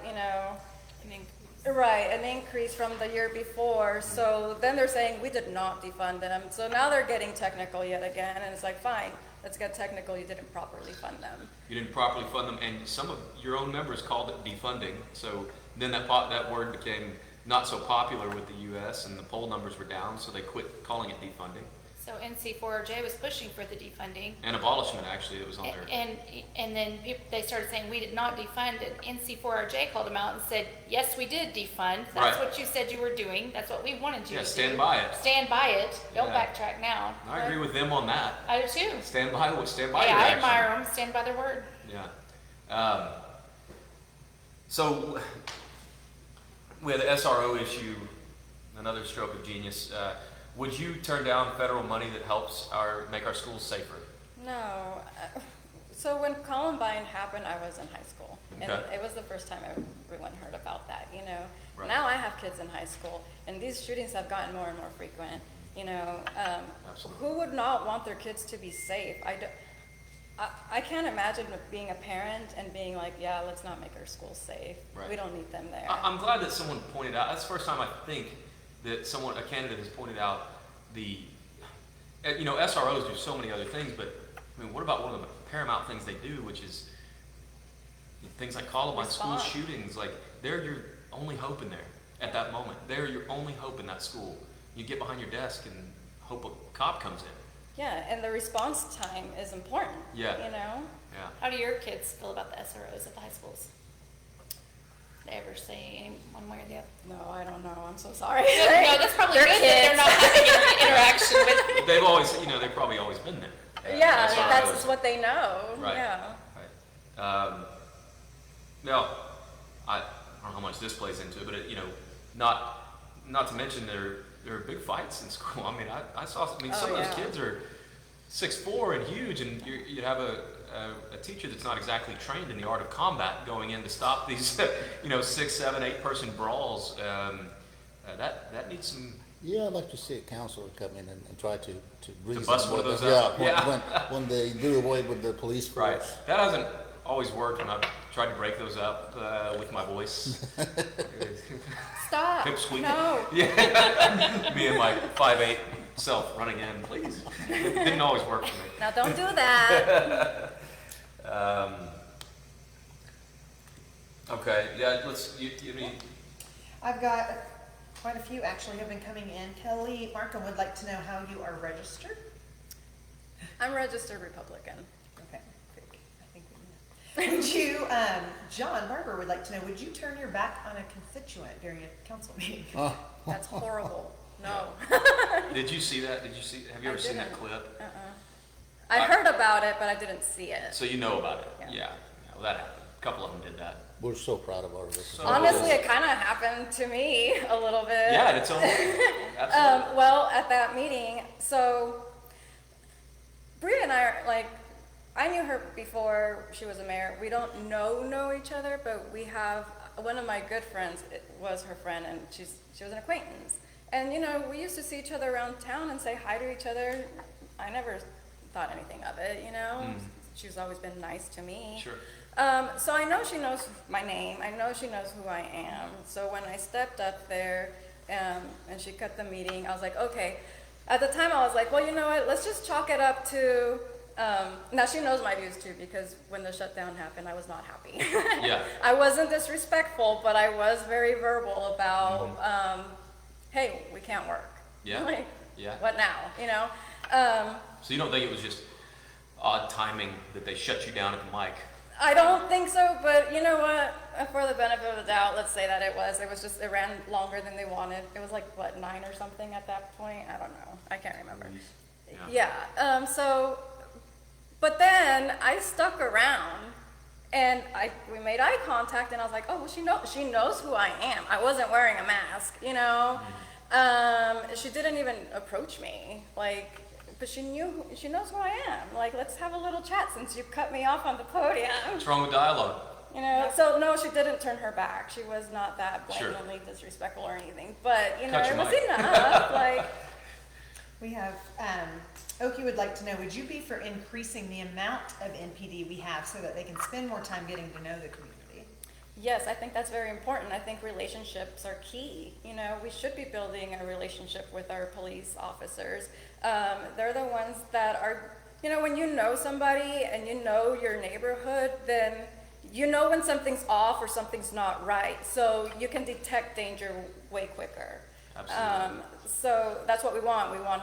right, an increase from the year before. So then they're saying, we did not defund them. So now they're getting technical yet again. And it's like, fine, let's get technical. You didn't properly fund them. you didn't properly fund them, and some of your own members called it defunding. So then that word became not so popular with the U.S. and the poll numbers were down, so they quit calling it defunding. So NC4RJ was pushing for the defunding. And abolishment, actually, it was on there. And then they started saying we did not defund, and NC4RJ called them out and said, yes, we did defund. That's Right. what you said you were doing. That's what we wanted you Yeah, to do. stand by it. Stand by it. Don't Yeah. backtrack now. I agree with them on that. I do too. Stand by Hey, your I action. admire them. Stand by their word. Yeah. So we had the SRO issue, another stroke of genius. Would you turn down federal money that helps make our schools safer? No. So when Columbine happened, I was in high school. And Okay. it was the first time everyone heard about that, you know. Right. Now I have kids in high school, and these shootings have gotten more and more frequent, you know. Absolutely. Who would not want their kids to be safe? I can't imagine being a parent and being like, yeah, let's not make our schools safe. Right. We don't need them there. I'm glad that someone pointed out, that's the first time I think that a candidate has pointed out SROs do so many other things, but I mean, what about one of the paramount things they do, which is things like Columbine school Respond. shootings, like they're your only hope in there at that moment. They're your only hope in that school. You get behind your desk and hope a cop comes in. Yeah, and the response time is important. Yeah. You know? Yeah. How do your kids feel about the SROs at the high schools? They ever say any one way or the other? No, I don't know. I'm so sorry. No, that's probably They're good that they're not having interaction with. They've always, they've probably always been there. Yeah, SROs. that's what they know. Right. Yeah. Right. Now, I don't know how much this plays into it, but not to mention there are big fights in school. I mean, some of those yeah. kids are 6'4" and huge, and you'd have a teacher that's not exactly trained in the art of combat going in to stop these 6, 7, 8 person brawls. That needs some. Yeah, I'd like to see a counselor come in and try to reason bust one of with those them. out. Yeah, when they do away with the police force. Right. That hasn't always worked when I've tried to break those up with my voice. Stop. Pip squeak. No. Yeah. Me and my 5'8" self running in, please. It didn't always work for me. Now don't do that. Okay, yeah, you mean, I've got quite a few actually have been coming in. Kelly Markham would like to know how you are registered. I'm registered Republican. Okay, I think we know. Would you, John Barber would like to know, would you turn your back on a constituent during a council meeting? Oh, That's horrible. No. did you see that? Have you ever seen that didn't. clip? I heard about it, but I didn't see it. So you know about it? Yeah. Yeah. Well, that happened. A couple of them did that. we're so proud of our representation. So- Honestly, it kind of happened to me a little bit. Yeah, it's own. Absolutely. Well, at that meeting, so Bria and I are like, I knew her before she was a mayor. We don't know each other, but we have one of my good friends was her friend, and she was an acquaintance. And we used to see each other around town and say hi to each other. I never thought anything of it, She's always been nice to me. Sure. So I know she knows my name. I know she knows who I am. So when I stepped up there and she cut the meeting, I was like, okay. At the time, I was like, well, you know what? Let's just chalk it up to. Now she knows my views too, because when the shutdown happened, I was not happy. Yeah. I wasn't disrespectful, but I was very verbal about, hey, we can't work. Yeah. Like, Yeah. what now? So you don't think it was just odd timing that they shut you down at the mic? I don't think so, but you know what? For the benefit of the doubt, let's say that it was just, it ran longer than they wanted. It was like, what, 9 or something at that point? I don't know. I can't remember. Yeah. Yeah. But then I stuck around and we made eye contact and I was like, oh, well, she knows who I am. I wasn't wearing a mask, She didn't even approach me, but she knows who I am. Like, let's have a little chat since you cut me off on the podium. What's wrong with dialogue? So no, she didn't turn her back. She was not that Sure. blatantly disrespectful or anything. But Cut your it was mic. enough. We have, Oki would like to know, would you be for increasing the amount of NPD we have so that they can spend more time getting to know the community? Yes, I think that's very important. I think relationships are key. We should be building a relationship with our police officers. They're the ones that are, when you know somebody and you know your neighborhood, then you know when something's off or something's not right. So you can detect danger way quicker. Absolutely. So that's what we want. We want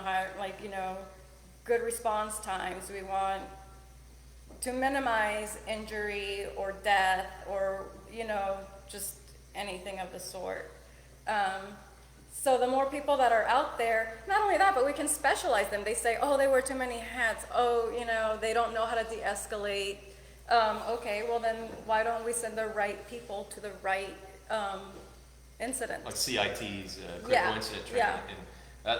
good response times. We want to minimize injury or death or, just anything of the sort. So the more people that are out there, not only that, but we can specialize them. They say, oh, they wear too many hats. Oh, they don't know how to de-escalate. Okay, well then why don't we send the right people to the right incident? Like CITs, critical Yeah, incident training. yeah. And that,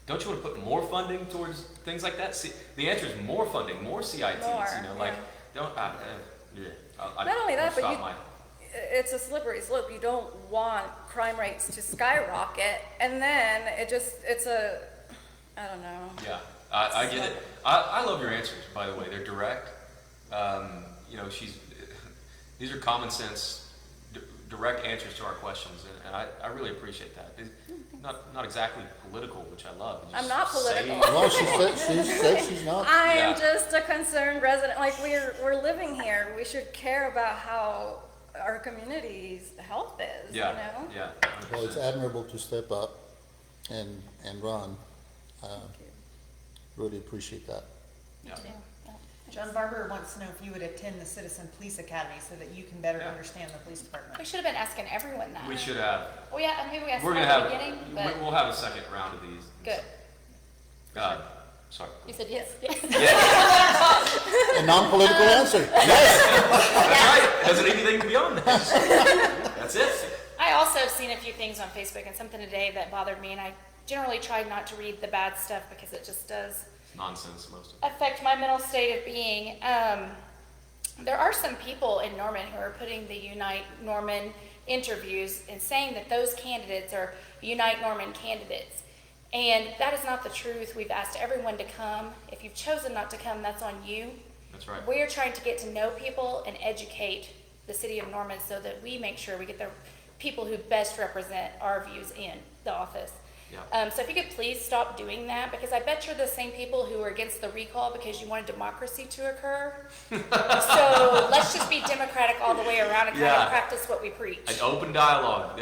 don't you want to put more funding towards things like that? See, the answer is more funding, more CITs. More, Like, yeah. don't. Yeah. Not only that, but my, it's a slippery slope. You don't want crime rates to skyrocket, and then I don't know. Yeah, I get it. I love your answers, by the way. They're direct. These are common sense, direct answers to our questions, and I really appreciate that. It's not exactly political, which I love. You I'm just not say- political. Well, she said she's not. I am Yeah. just a concerned resident. Like we're living here. We should care about how our community's health is. Yeah, You know. yeah. Well, it's 100%. admirable to step up and run. Really appreciate that. Yeah. John Barber wants to know if you would attend the Citizen Police Academy so that you can better Yeah. understand the police department. We should have been asking everyone that. We should have. Well, yeah, maybe we asked We're them gonna at the have. beginning, but We'll have a second round of these. good. Sorry. You said yes. Yes. Yeah. A non-political answer. That's right. Doesn't need anything beyond that. That's it. I also have seen a few things on Facebook and something today that bothered me, and I generally try not to read the bad stuff because it just does Nonsense, most of it. affect my mental state of being. There are some people in Norman who are putting the Unite Norman interviews and saying that those candidates are Unite Norman candidates. And that is not the truth. We've asked everyone to come. If you've chosen not to come, that's on you. That's right. We're trying to get to know people and educate the city of Norman so that we make sure we get the people who best represent our views in the office. Yeah. So if you could please stop doing that, because I bet you're the same people who are against the recall because you wanted democracy to occur. So let's just be democratic all the way around and kind Yeah. of practice what we preach. An open dialogue.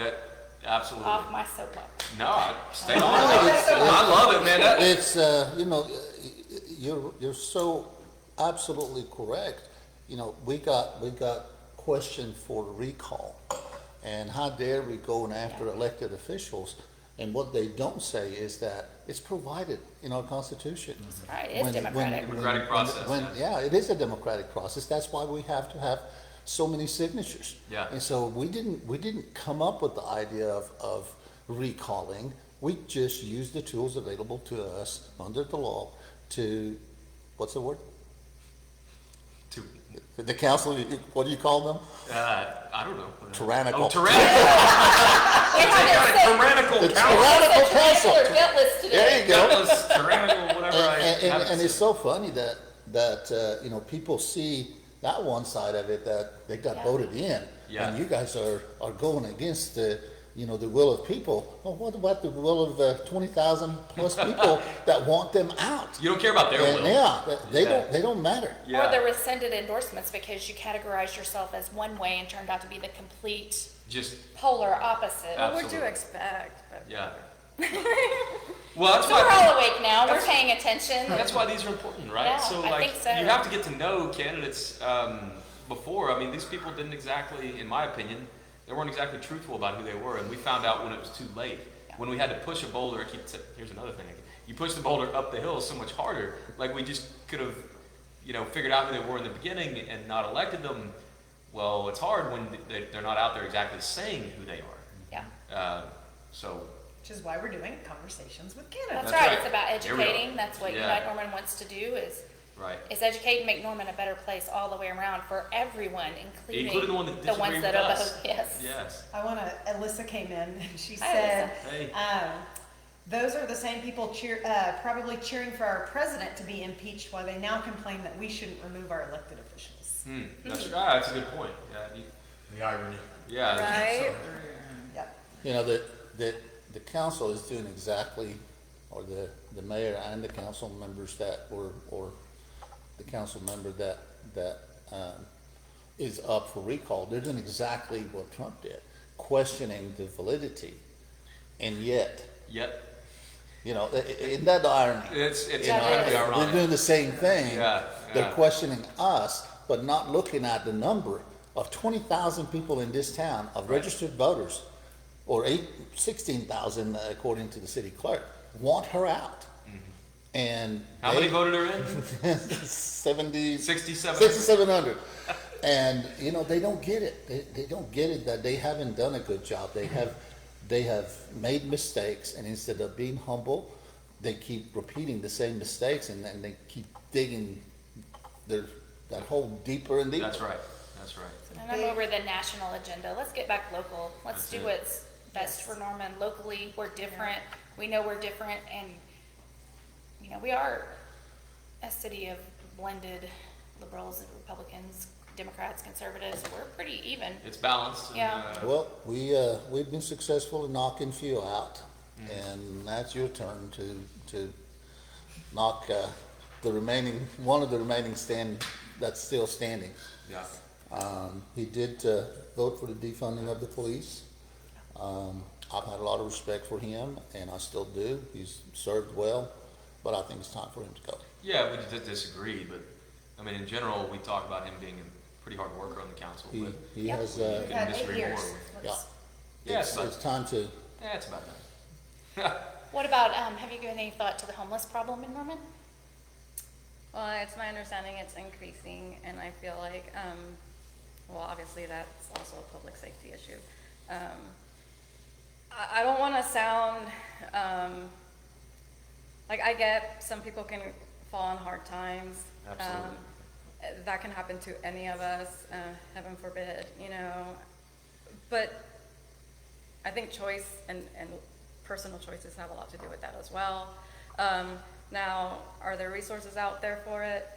Absolutely. Off my soapbox. No, stay on it. I love it, man. It's, you're so absolutely correct. We got questioned for recall. And how dare we go after elected officials? And what they don't say is that it's provided in our Constitution. Right, it is democratic. Democratic process, Yeah, it is a democratic process. That's why we have to have so many signatures. Yeah. And so we didn't come up with the idea of recalling. We just used the tools available to us under the law to, what's the word? To, The council, what do you call them? I don't know. Tyrannical. Oh, tyrannical. Tyrannical It's council. tyrannical council. Or gutless today. There you go. Gutless, tyrannical, whatever And it's so funny that people see that one side of it, that they got Yeah. voted in. Yeah. And you guys are going against the will of people. Well, what about the will of the 20,000 plus people that want them out? You don't care about their And will. yeah, they Yeah. they don't matter. Yeah. Or the rescinded endorsements because you categorized yourself as one way and turned out to be the complete Just, polar opposite. Ab- What would you Absolutely. expect? But- yeah. Well, that's So we're why, all awake now. We're paying attention. that's why these are important, right? Yeah, So I like, think so. you have to get to know candidates, before. I mean, these people didn't exactly, in my opinion, they weren't exactly truthful about who they were, and we found out when it was too late. Yeah. When we had to push a boulder, here's another thing. You push the boulder up the hill so much harder. Like, we just could have, figured out who they were in the beginning and not elected them. Well, it's hard when they're not out there exactly saying who they are. Yeah, So, Which is why we're doing conversations with that's, candidates. That's right. right. It's about Here we go. educating. That's what Yeah. Unite Norman wants to do right. is educate and make Norman a better place all the way around for everyone, including, Including the one that the disagree ones with that us. oppose. Yes. Yes. Alyssa came in and she Hi, said, Hey. those are the same people probably cheering for our president to be impeached while they now complain that we shouldn't remove our elected officials. That's right. That's a good point. Yeah. The irony. Yeah. Right? Yep. The council is doing exactly, or the mayor and the council members or the council member that is up for recall, they're doing exactly what Trump did, questioning the validity. And yet, Yep. You know, isn't that the irony? It's You know, incredibly they're ironic. doing the same thing. Yeah, They're yeah. questioning us, but not looking at the number of 20,000 people in this town of Right. registered voters, or 16,000 according to the city clerk, want her out. And Mm-hmm. How many voted her in? 70, 67. 6,700. And, you know, they don't get it. They don't get it that they haven't done a good job. They have made mistakes, and instead of being humble, they keep repeating the same mistakes, and then they keep digging that hole deeper and deeper. That's right. That's right. And I'm over the national agenda. Let's get back local. Let's That's do it. what's best for Norman locally. We're different. We know we're different, and you know we are a city of blended liberals and Republicans, Democrats, conservatives. We're pretty even. It's balanced. And, Yeah. Well, we've been successful in knocking few out, and that's your turn to knock one of the remaining that's still standing. yeah. He did vote for the defunding of the police. I've had a lot of respect for him, and I still do. He's served well, but I think it's time for him to go. Yeah, we just disagree, but I mean, in general, we talk about him being a pretty hard worker on the council. But He Yep. has, you We've can had 8 disagree years. more. yeah, Yeah, it's time to, Yeah, it's about time. What about, have you given any thought to the homeless problem in Norman? Well, it's my understanding it's increasing, and I feel like, well, obviously that's also a public safety issue. I don't want to sound, like, I get some people can fall on hard times. Absolutely. That can happen to any of us, heaven forbid, you know. But I think choice and personal choices have a lot to do with that as well. Now, are there resources out there for it?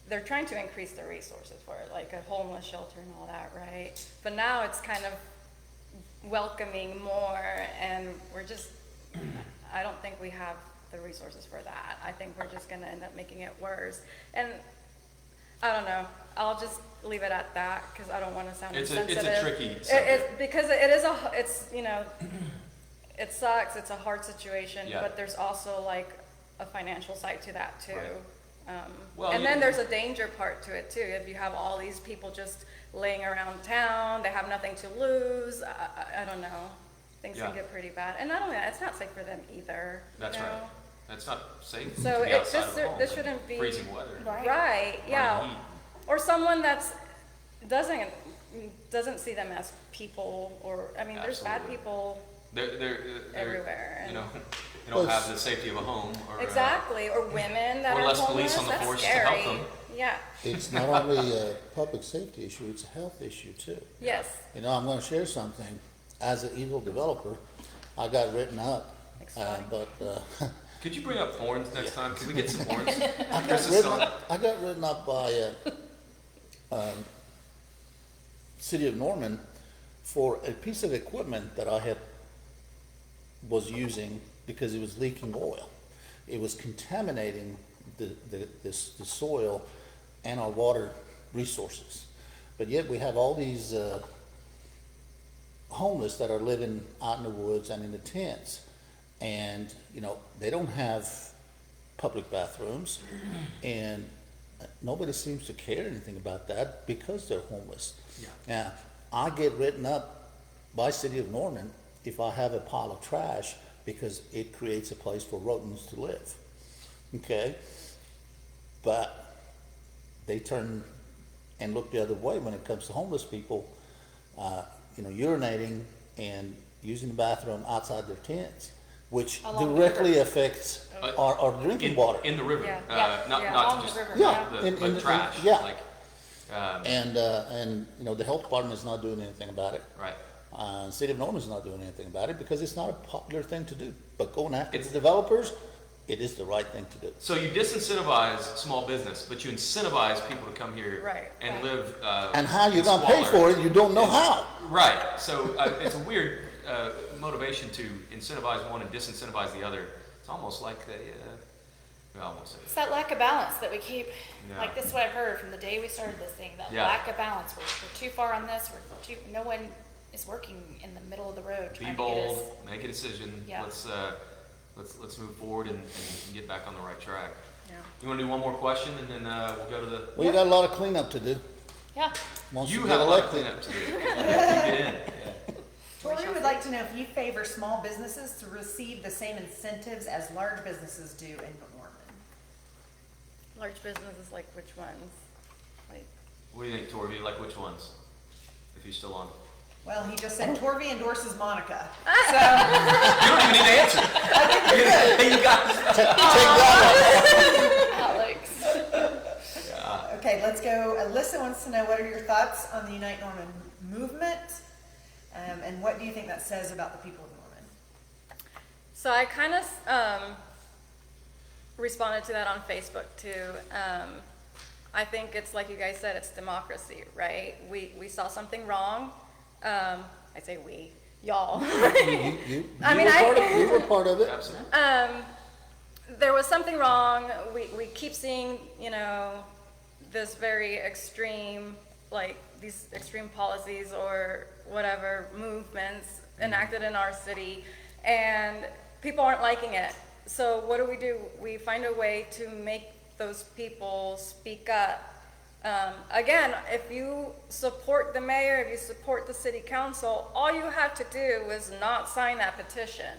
They're trying to increase the resources for it, like a homeless shelter and all that, right? But now it's kind of welcoming more, and we're just, I don't think we have the resources for that. I think we're just gonna end up making it worse. And I don't know, I'll just leave it at that, because I don't want to sound It's insensitive. a tricky It's subject. because it's, you know, it sucks, it's a hard situation, Yeah. but there's also like a financial side to that too. Right. Well, And you- then there's a danger part to it too. If you have all these people just laying around town, they have nothing to lose, I don't know. Things Yeah. can get pretty bad. And not only that, it's not safe for them either. you That's know? right. That's not safe So to be it's outside just, of the home this in shouldn't be. freezing weather. Right, Or in yeah. heat. Or someone doesn't see them as people, or, I mean, there's bad Absolutely. people. They're Everywhere, You know, and- they don't Well, have the safety of a home or Exactly, or women that or are less homeless, police on the that's force to help scary. them. Yeah, it's not only a public safety issue, it's a health issue too. yes, You know, I'm gonna share something. As an evil developer, I got written up, Exciting. but, Could you bring up horns next time? Can we get some horns? I Chris got is written selling- up, I got written up by, City of Norman for a piece of equipment that I was using because it was leaking oil. It was contaminating the soil and our water resources. But yet we have all these, homeless that are living out in the woods and in the tents. And, you know, they don't have public bathrooms, and nobody seems to care anything about that because they're homeless. Yeah. Now, I get written up by City of Norman if I have a pile of trash because it creates a place for rodents to live, okay? But they turn and look the other way when it comes to homeless people, you know, urinating and using the bathroom outside their tents, which Along the directly river. affects Uh, our drinking water. In the river. Yeah. Not Yeah. not Along to just the river, Yeah. but trash. yeah. Like, And, you know, the health department is not doing anything about it. right. City of Norman's not doing anything about it because it's not a popular thing to do. But going after the It's- developers, it is the right thing to do. So you disincentivize small business, but you incentivize people to come here Right. and Right. live. And how you're in gonna pay squalor. for it, you don't know Is- how. Right. So it's a weird motivation to incentivize one and disincentivize the other. It's almost like well, I won't say It's that lack of balance that we keep, Yeah. like this is what I've heard from the day we started this thing, that Yeah. lack of balance. We're too far on this, no one is working in the middle of the road Be trying to get us. bold, make a decision. Yeah. Let's let's move forward and get back on the right track. Yeah. You wanna do one more question and then, we'll go to the, Well, you got a lot of cleanup to do. Yeah. Once you get have a lot of elected. cleanup to do. You get in. Yeah. Tori would like to know if you favor small businesses to receive the same incentives as large businesses do in Norman. Large businesses, like which ones? Like, What do you think, Tori? You like which ones? If you're still on. Well, he just said Torvey endorses Monica. You don't even need to answer. You got Alex. Okay, let's go. Alyssa wants to know, what are your thoughts on the Unite Norman movement? And what do you think that says about the people of Norman? so I kind of responded to that on Facebook too. I think it's like you guys said, it's democracy, right? We saw something wrong. I say we, y'all. You I mean, you were part of it. Absolutely. There was something wrong. We keep seeing, this very extreme, like these extreme policies or whatever movements enacted in our city, and people aren't liking it. So what do? We find a way to make those people speak up. Again, if you support the mayor, if you support the city council, all you have to do is not sign that petition.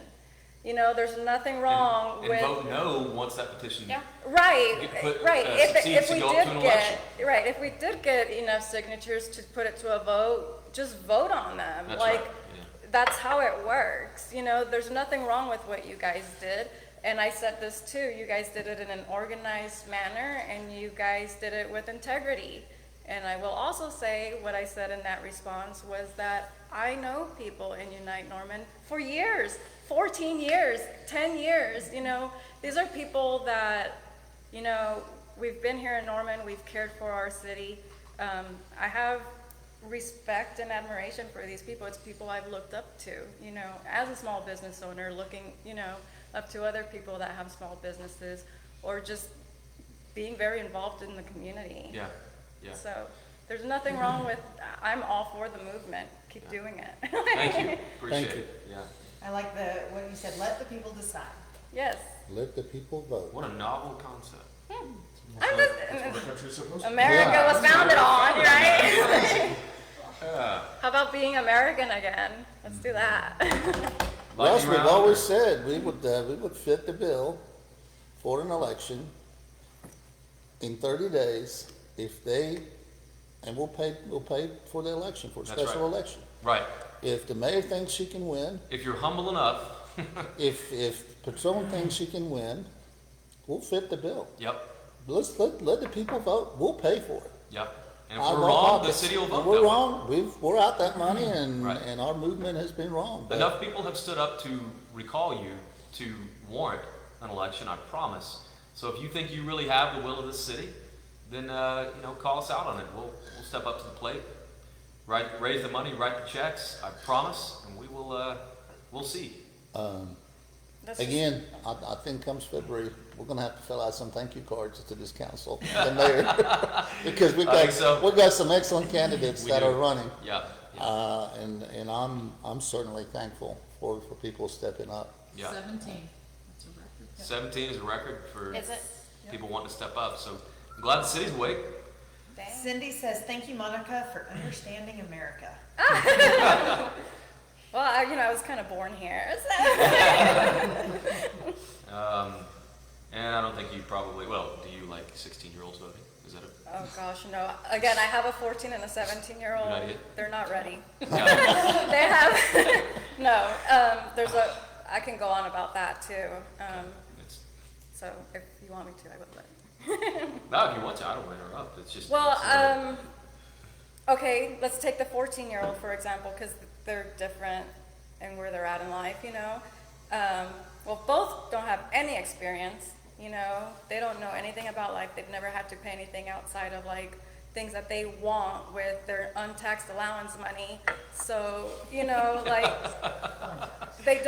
There's nothing wrong and with. vote no once that petition. Yeah. Right, Right. If we to go up to an did election. get, right, if we did get enough signatures to put it to a vote, just vote on them. That's Like, right, yeah. that's how it works. There's nothing wrong with what you guys did. And I said this too, you guys did it in an organized manner and you guys did it with integrity. And I will also say what I said in that response was that I know people in Unite Norman for years, 14 years, 10 years, these are people that, we've been here in Norman, we've cared for our city. I have respect and admiration for these people. It's people I've looked up to, as a small business owner, looking, up to other people that have small businesses or just being very involved in the community. Yeah. Yeah. So there's nothing wrong with, I'm all for the movement. Keep doing it. Thank you. Appreciate Thank you. it. Yeah. I like what you said, let the people decide. Yes. Let the people vote. What a novel concept. I'm That's what the country's supposed to do. America was founded on, right? Yeah. How about being American again? Let's do that. Russ, Lightning we've round, always or- said we would fit the bill for an election in 30 days and we'll pay for the election, for a That's special right. election. Right. If the mayor thinks she can win, If you're humble enough. if Patron thinks she can win, we'll fit the bill. Yep. Let the people vote, we'll pay for it. Yep. And if Out we're of our wrong, the pockets. city will If vote. we're that way. wrong, we're out that money Right. and our movement has been wrong. But Enough people have stood up to recall you to warrant an election, I promise. So if you think you really have the will of this city, then, call us out on it. We'll step up to the plate, raise the money, write the checks, I promise, and we'll see. That's just- Again, I think comes February, we're gonna have to fill out some thank you cards to this council, the mayor. Because I think so. we've got some excellent candidates We that do. are running. Yeah. And I'm certainly thankful for people stepping up. Yeah. 17. That's a record. 17 is a record for Is it? people wanting to step up. So I'm glad the city's awake. Dang. Cindy says, thank you, Monica, for understanding America. Well, I was kind of born here. And I don't think you probably, do you like 16-year-olds voting? Is that Oh gosh, no. Again, I have a 14 and a 17-year-old. Good idea. They're not ready. yeah. They have, no, I can go on about that too. It's, So if you want me to, I would let. no, if you want to, I don't want to interrupt. It's just. Well, it's, okay, let's take the 14-year-old, for example, because they're different in where they're at in life, Well, both don't have any experience, They don't know anything about life. They've never had to pay anything outside of, things that they want with their untaxed allowance money. So, they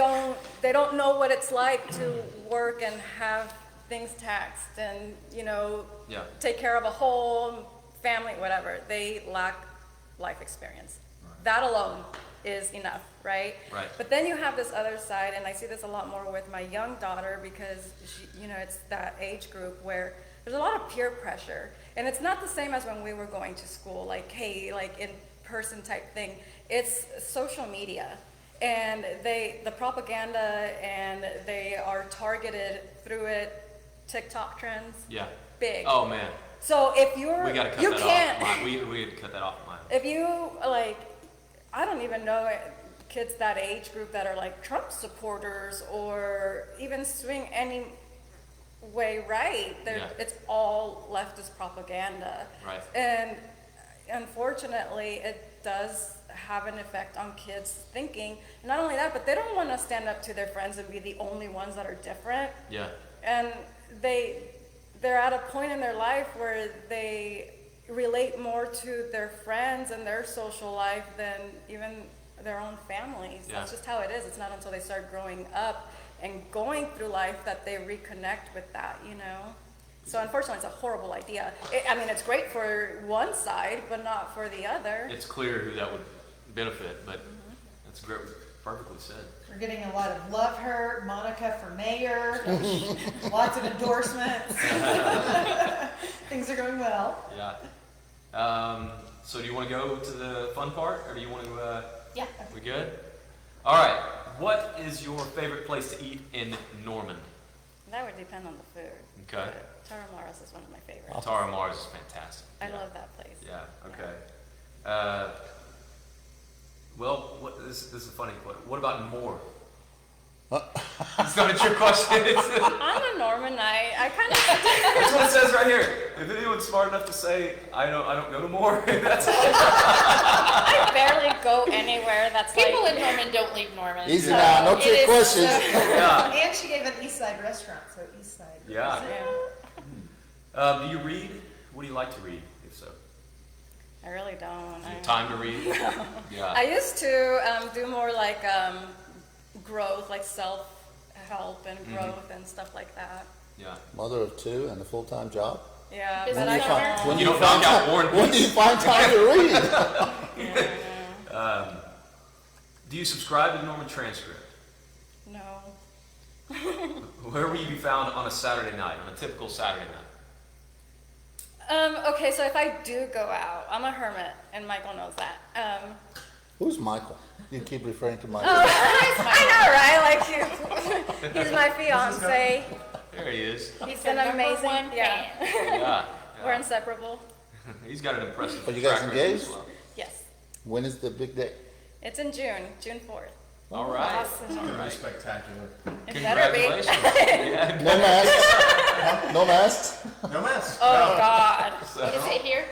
don't know what it's like to work and have things taxed and, Yeah. take care of a whole family, whatever. They lack life experience. That alone. is enough, right? Right. But then you have this other side, and I see this a lot more with my young daughter because she, you know, it's that age group where there's a lot of peer pressure. And it's not the same as when we were going to school, like, hey, like in person type thing. It's social media. And the propaganda, and they are targeted through it, TikTok trends, Yeah. big. Oh, man. So if you're, We gotta cut you that can't, off. We had to cut that off mine. if you, like, I don't even know kids that age group that are like Trump supporters or even swing any way right. Yeah. It's all leftist propaganda. Right. And unfortunately, it does have an effect on kids' thinking. Not only that, but they don't want to stand up to their friends and be the only ones that are different. Yeah. And they're at a point in their life where they relate more to their friends and their social life than even their own families. Yeah. That's just how it is. It's not until they start growing up and going through life that they reconnect with that, you know? So unfortunately, it's a horrible idea. I mean, it's great for one side, but not for the other. It's clear who that would benefit, but that's great, perfectly said. We're getting a lot of love her, Monica for mayor, lots of endorsements. Things are going well. Yeah. So do you want to go to the fun part, or do you want to, Yeah. we good? All right. What is your favorite place to eat in Norman? That would depend on the food. Okay. But Tara Mara's is one of my favorites. Tara Mars is fantastic. I Yeah. love that place. Yeah, okay. Well, this is a funny question. What about more? It's not a trick question. I'm a Normanite. I kind of That's what it says right here. If anyone's smart enough to say, I don't go to more, that's it. I barely go anywhere that's People like in Norman don't leave Norman. Easy so now, no it trick is- questions. Yeah. And she gave an East Side restaurant, so East Side. Yeah. Yeah. Do you read? What do you like to read, if so? I really don't. Do you have time to read? Yeah. I used to do more like growth, like self-help and growth and stuff like that. Yeah. Mother of two and a full-time job. Yeah, Business but I owner. don't. When You do don't knock out War and When do you Peace. find time to read? Do you subscribe to the Norman Transcript? No. Where will you be found on a Saturday night, on a typical Saturday night? Okay, so if I do go out, I'm a hermit, and Michael knows that. Who's Michael? You keep referring to Michael. I know, right? Like you. He's my fiance. There he is. He's The an number amazing. one Yeah. fan. Yeah. We're inseparable. He's got an impressive Are you guys track record as engaged? well. Yes. When is the big day? It's in June 4th. All right. Awesome. All Pretty right. spectacular. It better be. Congratulations. Yeah. No masks? No masks? No mess. Oh God. So- Is it here?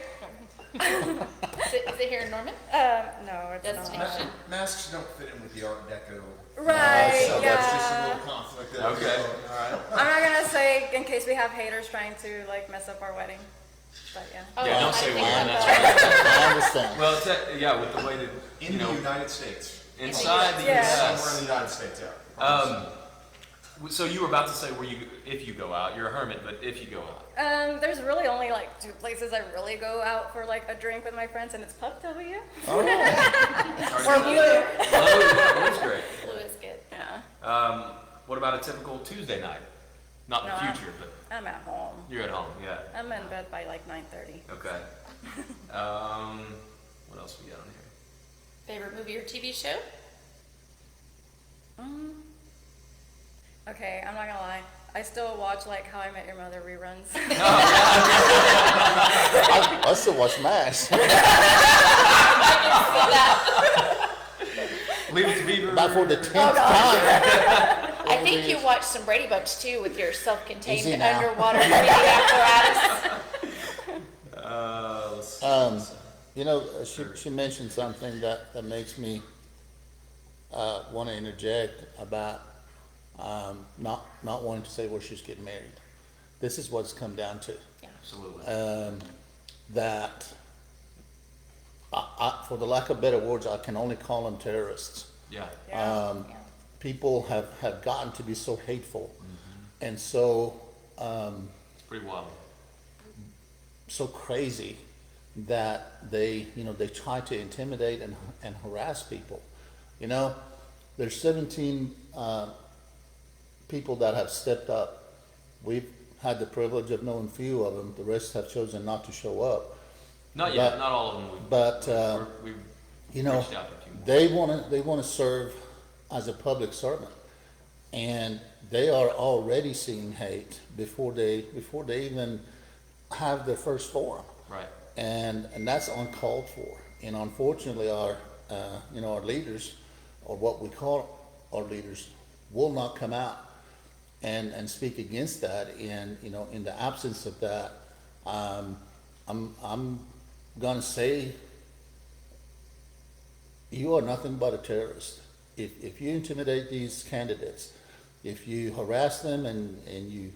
Is it here in Norman? No, it's Doesn't not. change. Masks don't fit in with the Art Deco. Right. So Yeah. that's just a little conflict there. Okay. So, all right. I'm not gonna say in case we have haters trying to like mess up our wedding, but yeah. Oh, Yeah, don't I say think when, about that's that. I understand. Well, yeah, with the way that, In you the know, United States. inside the Yeah. Somewhere in U.S. the United States, yeah. So you were about to say if you go out, you're a hermit, but if you go out. There's really only like 2 places I really go out for like a drink with my friends, and it's Pub W. Oh, Or Blue. Blue's great. Blue is good. Yeah. What about a typical Tuesday night? Not in No, the future, but I'm at home. you're at home, yeah. I'm in bed by like 9:30. Okay. What else we got on here? Favorite movie or TV show? Okay, I'm not gonna lie. I still watch like How I Met Your Mother reruns. I still watch MASH. Leave it to Beaver. About for the 10th Oh, time. I think you watched some Brady Bunch too with your self-contained Easy now. underwater breathing apparatus. Let's see. You know, she mentioned something that makes me want to interject about not wanting to say where she's getting married. This is what it's come down to. Absolutely. That, for the lack of better words, I can only call them terrorists. Yeah. Yeah. Yeah. People have gotten to be so hateful and so It's pretty wild. so crazy that they try to intimidate and harass people You know, there's 17 people that have stepped up. We've had the privilege of knowing few of them. The rest have chosen not to show up. Not yet, But- not all of them. but, We've You know, reached out to a few more. they wanna serve as a public servant. And they are already seeing hate before they even have their first forum. Right. And that's uncalled for. And unfortunately, our leaders, or what we call our leaders, will not come out and speak against that. And, in the absence of that, I'm gonna say, you are nothing but a terrorist. If you intimidate these candidates, if you harass them and you,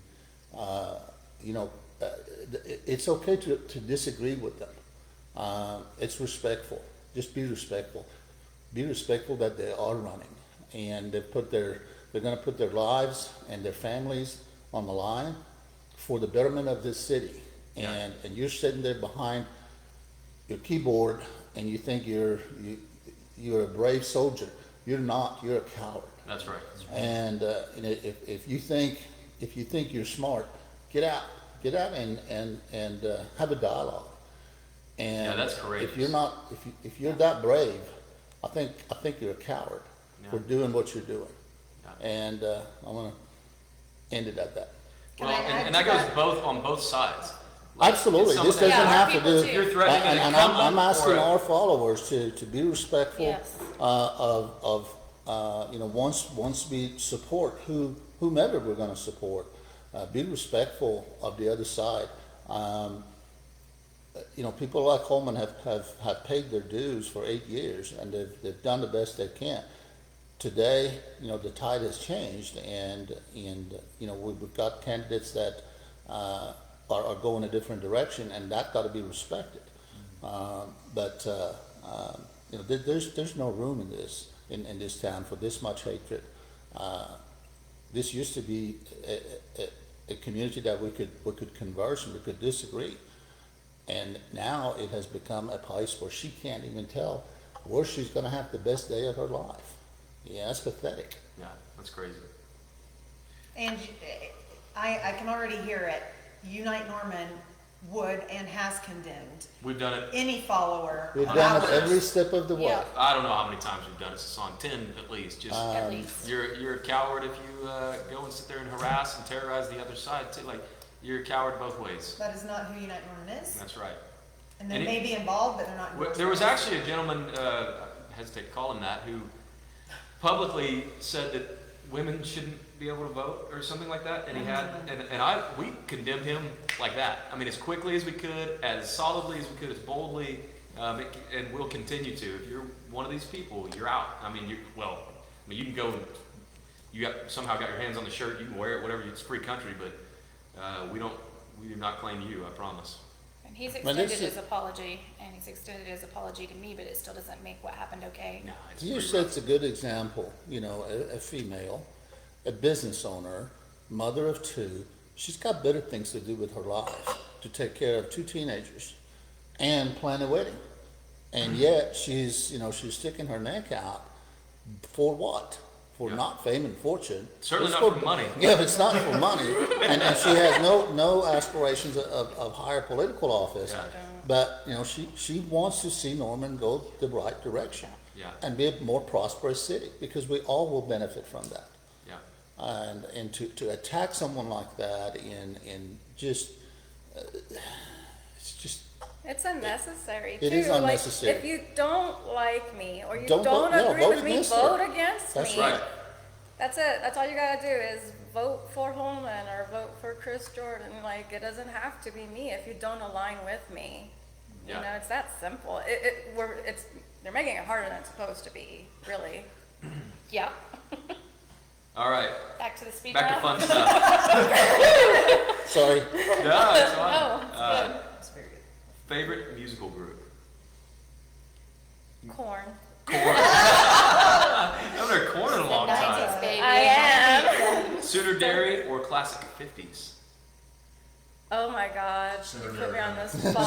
it's okay to disagree with them. It's respectful. Just be respectful. Be respectful that they are running, and they're going to put their lives and their families on the line for the betterment of this city. And you're sitting there behind your keyboard, and you think you're a brave soldier. You're not. You're a coward. That's right. And if you think you're smart, get out and have a dialogue. And Yeah, that's courageous. if you're that brave, I think you're a coward for Yeah. doing what you're doing. Yeah. And I'm gonna end it at that. Can Well, I add and to that goes that? on both sides. Absolutely, this doesn't Yeah, our have to people do. too. If you're threatening an And I'm incumbent asking or a- our followers to be respectful Yes. of once we support whomever we're going to support, be respectful of the other side. People like Holman have paid their dues for 8 years, and they've done the best they can. Today, the tide has changed, and we've got candidates that are going a different direction, and that got to be respected. There's no room in this town for this much hatred. This used to be a community that we could converse and we could disagree, and now it has become a place where she can't even tell where she's going to have the best day of her life. Yeah, that's pathetic. Yeah, that's crazy. And I can already hear it. Unite Norman would and has condemned We've done it. any follower. We've of done it ours. every step of the way. Yeah. I don't know how many times we've done it. It's on 10 at least. Just At least. you're a coward if you go and sit there and harass and terrorize the other side too. Like you're a coward both ways. That is not who Unite Norman is. That's right. And they And may be involved, but they're not. There was actually a gentleman, I hesitate to call him that, who publicly said that women shouldn't be able to vote or something like that, and we condemned him like that. I mean, as quickly as we could, as solidly as we could, as boldly, and we'll continue to. If you're one of these people, you're out. I mean, you can go. Somehow got your hands on the shirt. You can wear it, whatever. It's a free country, but we do not claim you. I promise. And he's this extended is- his apology, and he's extended his apology to me, but it still doesn't make what happened okay. No, it's You pretty sets a good example, a female, a business owner, mother of 2. She's got better things to do with her life, to take care of 2 teenagers and plan a wedding. And yet she's sticking her neck out for what? For Yeah. not fame and fortune. Certainly It's not for money. Yeah, it's not for money. And she has no aspirations of higher political office. Yeah. But, she wants to see Norman go the right direction. Yeah. And be a more prosperous city, because we all will benefit from that. Yeah. And to attack someone like that in just, it's just, It's unnecessary It too. is unnecessary. Like, if you don't like me or you Don't don't, vote- yeah, agree vote with me, against vote her. against That's me. right. That's it. That's all you gotta do is vote for Holman or vote for Chris Jordan. Like, it doesn't have to be me if you don't align with me. Yeah. You know, it's that simple. They're making it harder than it's supposed to be, really. Yeah. All right. Back to the speed Back to round. fun stuff. sorry. No, it's fine. Oh, it's good. That's very good. Favorite musical group? Corn. Corn. I haven't heard corn in a long The time. 90s baby. I am. Sooner Dairy or classic 50s? Oh my God, Send you her put me on the there. spot.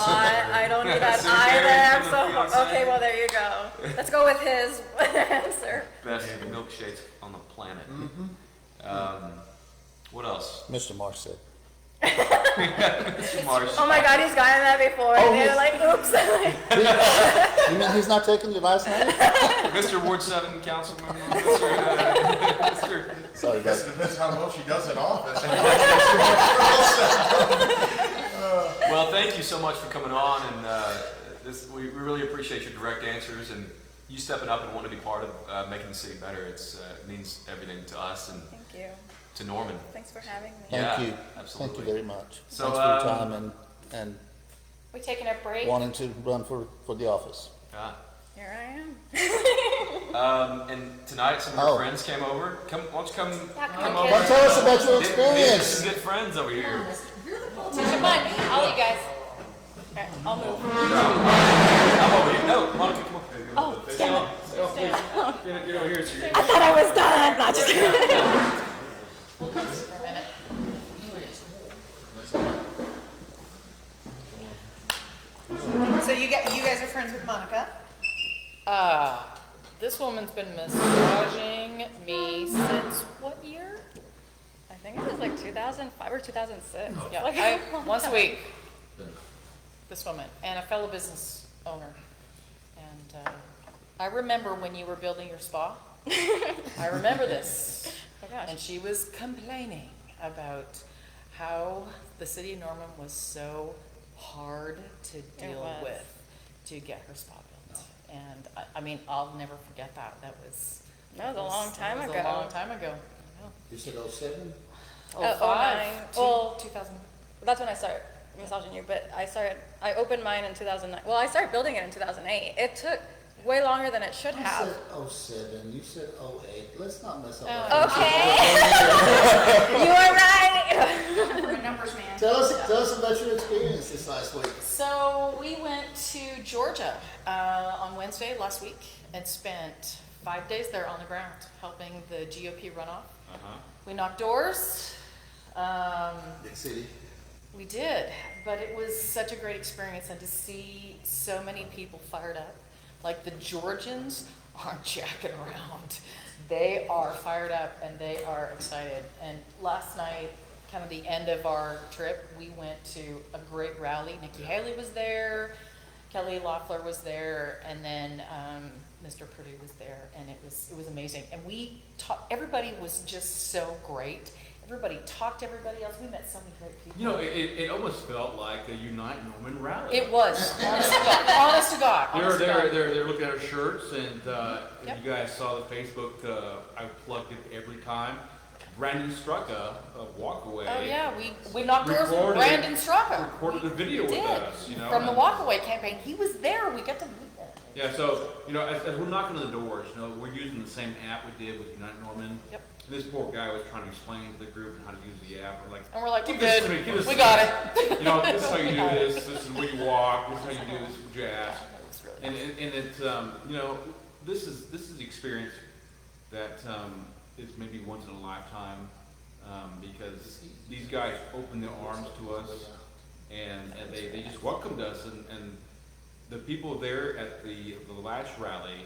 I don't do that either. I'm so, okay, well, there you go. Let's go with his answer. Best milkshakes on the planet. What else? Mr. Marsh said. Mr. Marsh. Oh my God, he's gotten that before. Oh, And they're like, oops. You mean he's not taking your last name? Mr. Ward 7 Councilman. Mr. Sorry, Guess guys. it depends how well she does in office. Well, thank you so much for coming on, and we really appreciate your direct answers and you stepping up and wanting to be part of making the city better. It means everything to us and Thank you. to Norman. Thanks for having me. Yeah, Thank you. absolutely. Thank you very much. So, Thanks for your time and We taking a break? wanting to run for the office. Here I am. And tonight some of our friends came over. Why don't you come Come over? on, Tell us about your These are experience. some good friends over here. Come on, I'll let you guys. Okay, I'll move. I'm over here. No, Monica, come over. Oh, damn it. Get over here. I thought I was done. Not just kidding. We'll come sit for a minute. So you guys are friends with Monica? This woman's been massaging me since what year? I think it was like 2005 or 2006. Yeah, Like, once a week. This woman, and a fellow business owner. And I remember when you were building your spa. I remember this. Oh gosh. And she was complaining about how the city of Norman was so hard to deal was. with to get her spa built. And I mean, I'll never forget that. That was That was a long time that was ago. a long time ago. I know. You said 07? Oh, 05, 09. Well, 2000. That's when I started massaging you, but I opened mine in 2009. Well, I started building it in 2008. It took way longer than it should I have. said 07, you said 08. Let's not mess up. Oh. Okay. You are right. I'm a numbers man. Tell us about your experience this last week. So we went to Georgia on Wednesday last week and spent 5 days there on the ground helping the GOP runoff. We knocked doors. Big city. We did, but it was such a great experience, and to see so many people fired up. Like the Georgians aren't jacking around. They are fired up and they are excited. And last night, kind of the end of our trip, we went to a great rally. Nikki Haley was there, Kelly Loeffler was there, and then Mr. Purdue was there, and it was amazing. And we talked. Everybody was just so great. Everybody talked to everybody else. We met so many great people. You know, it almost felt like a Unite Norman rally. It was, honest to God. Honest to God. honest to God. They're looking at our shirts, and Yep. if you guys saw the Facebook, I plugged it every time. Brandon Straka, Walkaway. Oh yeah, we knocked doors with Recorded- Brandon Straka. recorded a video with Did, us, you know. from the and- Walkaway campaign. He was there. We got to meet him. Yeah, so, you know, as we're knocking on the doors, you know, we're using the same app we did with Unite Norman. Yep. And this poor guy was trying to explain to the group how to use the app. We're like, And we're like, we're give this good. to me, give this We to got me. it. You know, this is how you do this, this is where you walk, this is how you do this with your ass. It was really And it's, you know, this is the experience that is maybe once in a lifetime, because these guys opened their arms to us, and they just welcomed us, and the people there at the last rally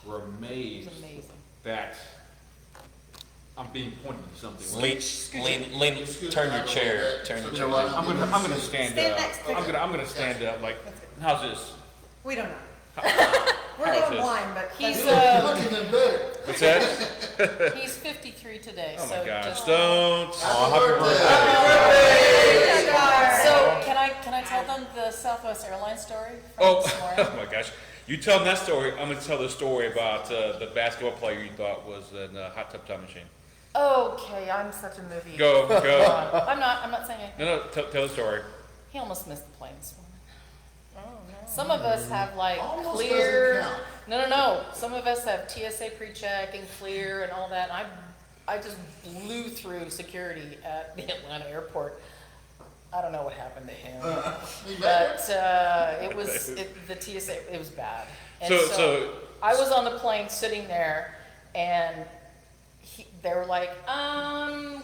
were It amazed was amazing. that I'm being pointed to something. Lean, turn your chair, You know what, I'm gonna stand Stand up. next to I'm gonna stand up, like, how's this? We don't know. We're How's going this? blind, but He's Looking even better. What's that? he's 53 today. Oh so my gosh, just- don't. So can I tell them the Southwest Airlines story from Oh, this morning? oh my gosh. You tell that story, I'm gonna tell the story about the basketball player you thought was in a hot tub time machine. Okay, I'm such a movie. Go. I'm not saying anything. No, tell the story. He almost missed the plane this morning. Some of us have like Almost clear. doesn't count. No. Some of us have TSA pre-check and clear and all that. And I just blew through security at the Atlanta airport. I don't know what happened to him, but it was the TSA. It was bad. And So- I was on the plane sitting there, and they were like,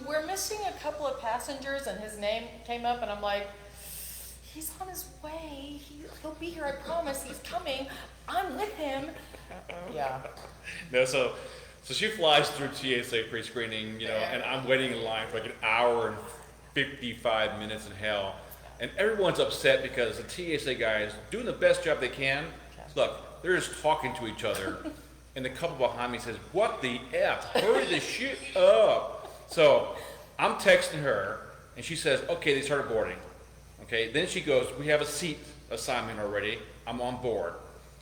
we're missing a couple of passengers, and his name came up, and I'm like, he's on his way. He'll be here, I promise. He's coming. I'm with him. Yeah. No, so she flies through TSA pre-screening, and I'm waiting in line for like an hour and 55 minutes in hell. And everyone's upset because the TSA guy is doing the best job they can. Look, they're just talking to each other. And the couple behind me says, what the F? Hurry the shit up. So I'm texting her, and she says, okay, they started boarding. Okay, then she goes, we have a seat assignment already. I'm on board.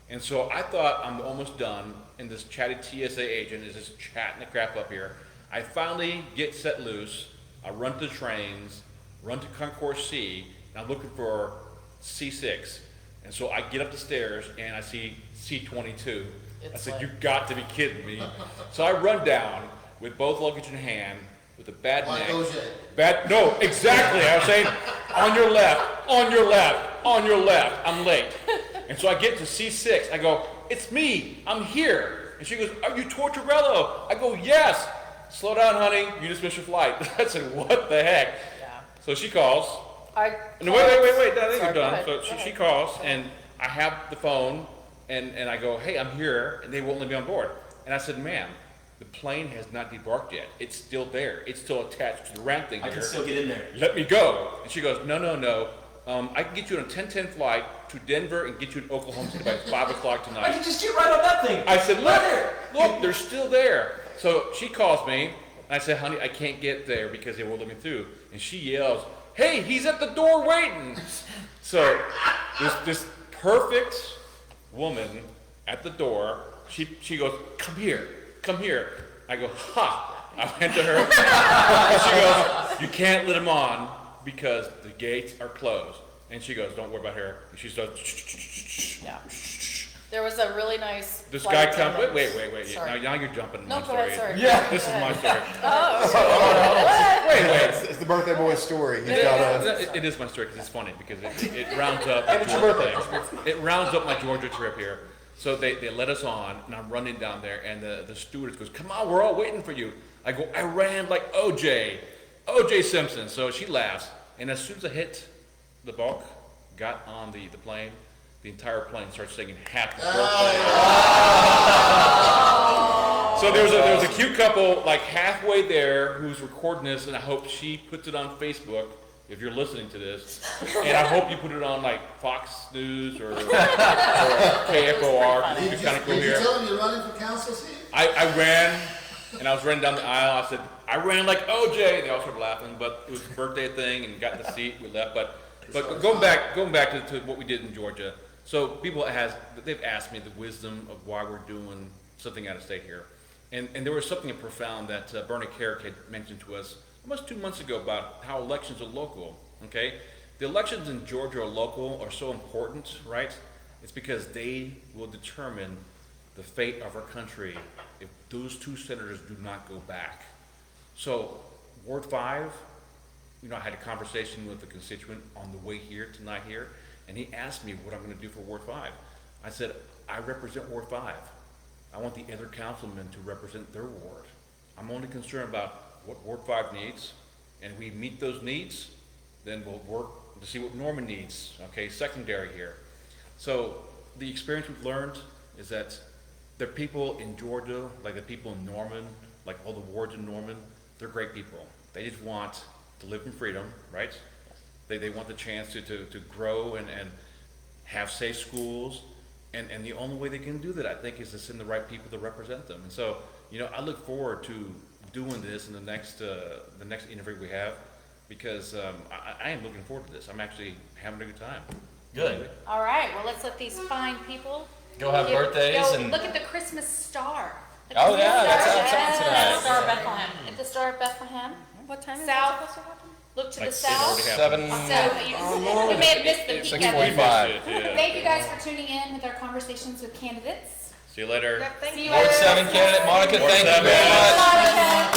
And so I thought I'm almost done, and this chatty TSA agent is just chatting the crap up here. I finally get set loose. I run to the trains, run to Concourse C, and I'm looking for C6. And so I get up the stairs, and I see C22. I said, you got to be kidding me. So I run down with both luggage in hand, with a bad neck. No, exactly. I was saying, on your left, on your left, on your left. I'm late. And so I get to C6. I go, it's me. I'm here. And she goes, are you Tortorello? I go, yes. Slow down, honey. You just missed your flight. I said, what the heck? Yeah. So she calls. No, wait. I think you're done. So she calls, and I have the phone, and I go, hey, I'm here, and they won't let me on board. And I said, ma'am, the plane has not debarked yet. It's still there. It's still attached to the ramp thing here. I can still get in there. Let me go. And she goes, no. I can get you on a 10:10 flight to Denver and get you in Oklahoma City by 5 o'clock tonight. I can just get right on that thing. I said, look, they're still there. So she calls me, and I said, honey, I can't get there because they won't let me through. And she yells, hey, he's at the door waiting. So this perfect woman at the door, she goes, come here. I go, ha. I went to her, and she goes, you can't let him on because the gates are closed. And she goes, don't worry about her. And she starts, Yeah. There was a really nice. this flight guy attendant. comes, wait. Sorry. Now you're jumping in No, my go story. ahead, sorry. Yeah. This is my story. Wait. It's the birthday boy's story. He's got It is my story because it's funny because it rounds up my Georgia thing. It rounds up my Georgia trip here. So they let us on, and I'm running down there, and the stewardess goes, come on, we're all waiting for you. I go, I ran like OJ Simpson. So she laughs, and as soon as I hit the bulk, got on the plane, the entire plane starts singing happy birthday. So there was a cute couple like halfway there who's recording this, and I hope she puts it on Facebook if you're listening to this. And I hope you put it on like Fox News or KFOR. It's kind of cool here. Did you tell him you're running for council seat? I ran, and I was running down the aisle. I said, I ran like OJ. They all started laughing, but it was a birthday thing, and got in the seat. We left, but going back to what we did in Georgia. So people they've asked me the wisdom of why we're doing something out of state here. And there was something profound that Bernie Carrick had mentioned to us almost 2 months ago about how elections are local, okay? The elections in Georgia are local, are so important, right? It's because they will determine the fate of our country if those two senators do not go back. So Ward 5, I had a conversation with a constituent on the way here, tonight here, and he asked me what I'm gonna do for Ward 5. I said, I represent Ward 5. I want the other councilmen to represent their ward. I'm only concerned about what Ward 5 needs, and if we meet those needs, then we'll work to see what Norman needs, okay, secondary here. So the experience we've learned is that the people in Georgia, like the people in Norman, like all the wards in Norman, they're great people. They just want to live in freedom, right? They want the chance to grow and have safe schools. And the only way they can do that, I think, is to send the right people to represent them. And so, I look forward to doing this in the next interview we have, because I am looking forward to this. I'm actually having a good time. Good. All right, well, let's let these fine people. Go have birthdays Go and. look at the Christmas star. The Oh, Christmas yeah, that's star. outside Yes. tonight. Star of Bethlehem. At the Star of Bethlehem. What time is South. that supposed to happen? Look to Like the it already south. happened. 7. You may have missed the peak of it. 6:45. Thank you guys for tuning in with our conversations with candidates. See you later. See you Ward later. 7 candidate Monica, Ward thank you 7. very much. Monica.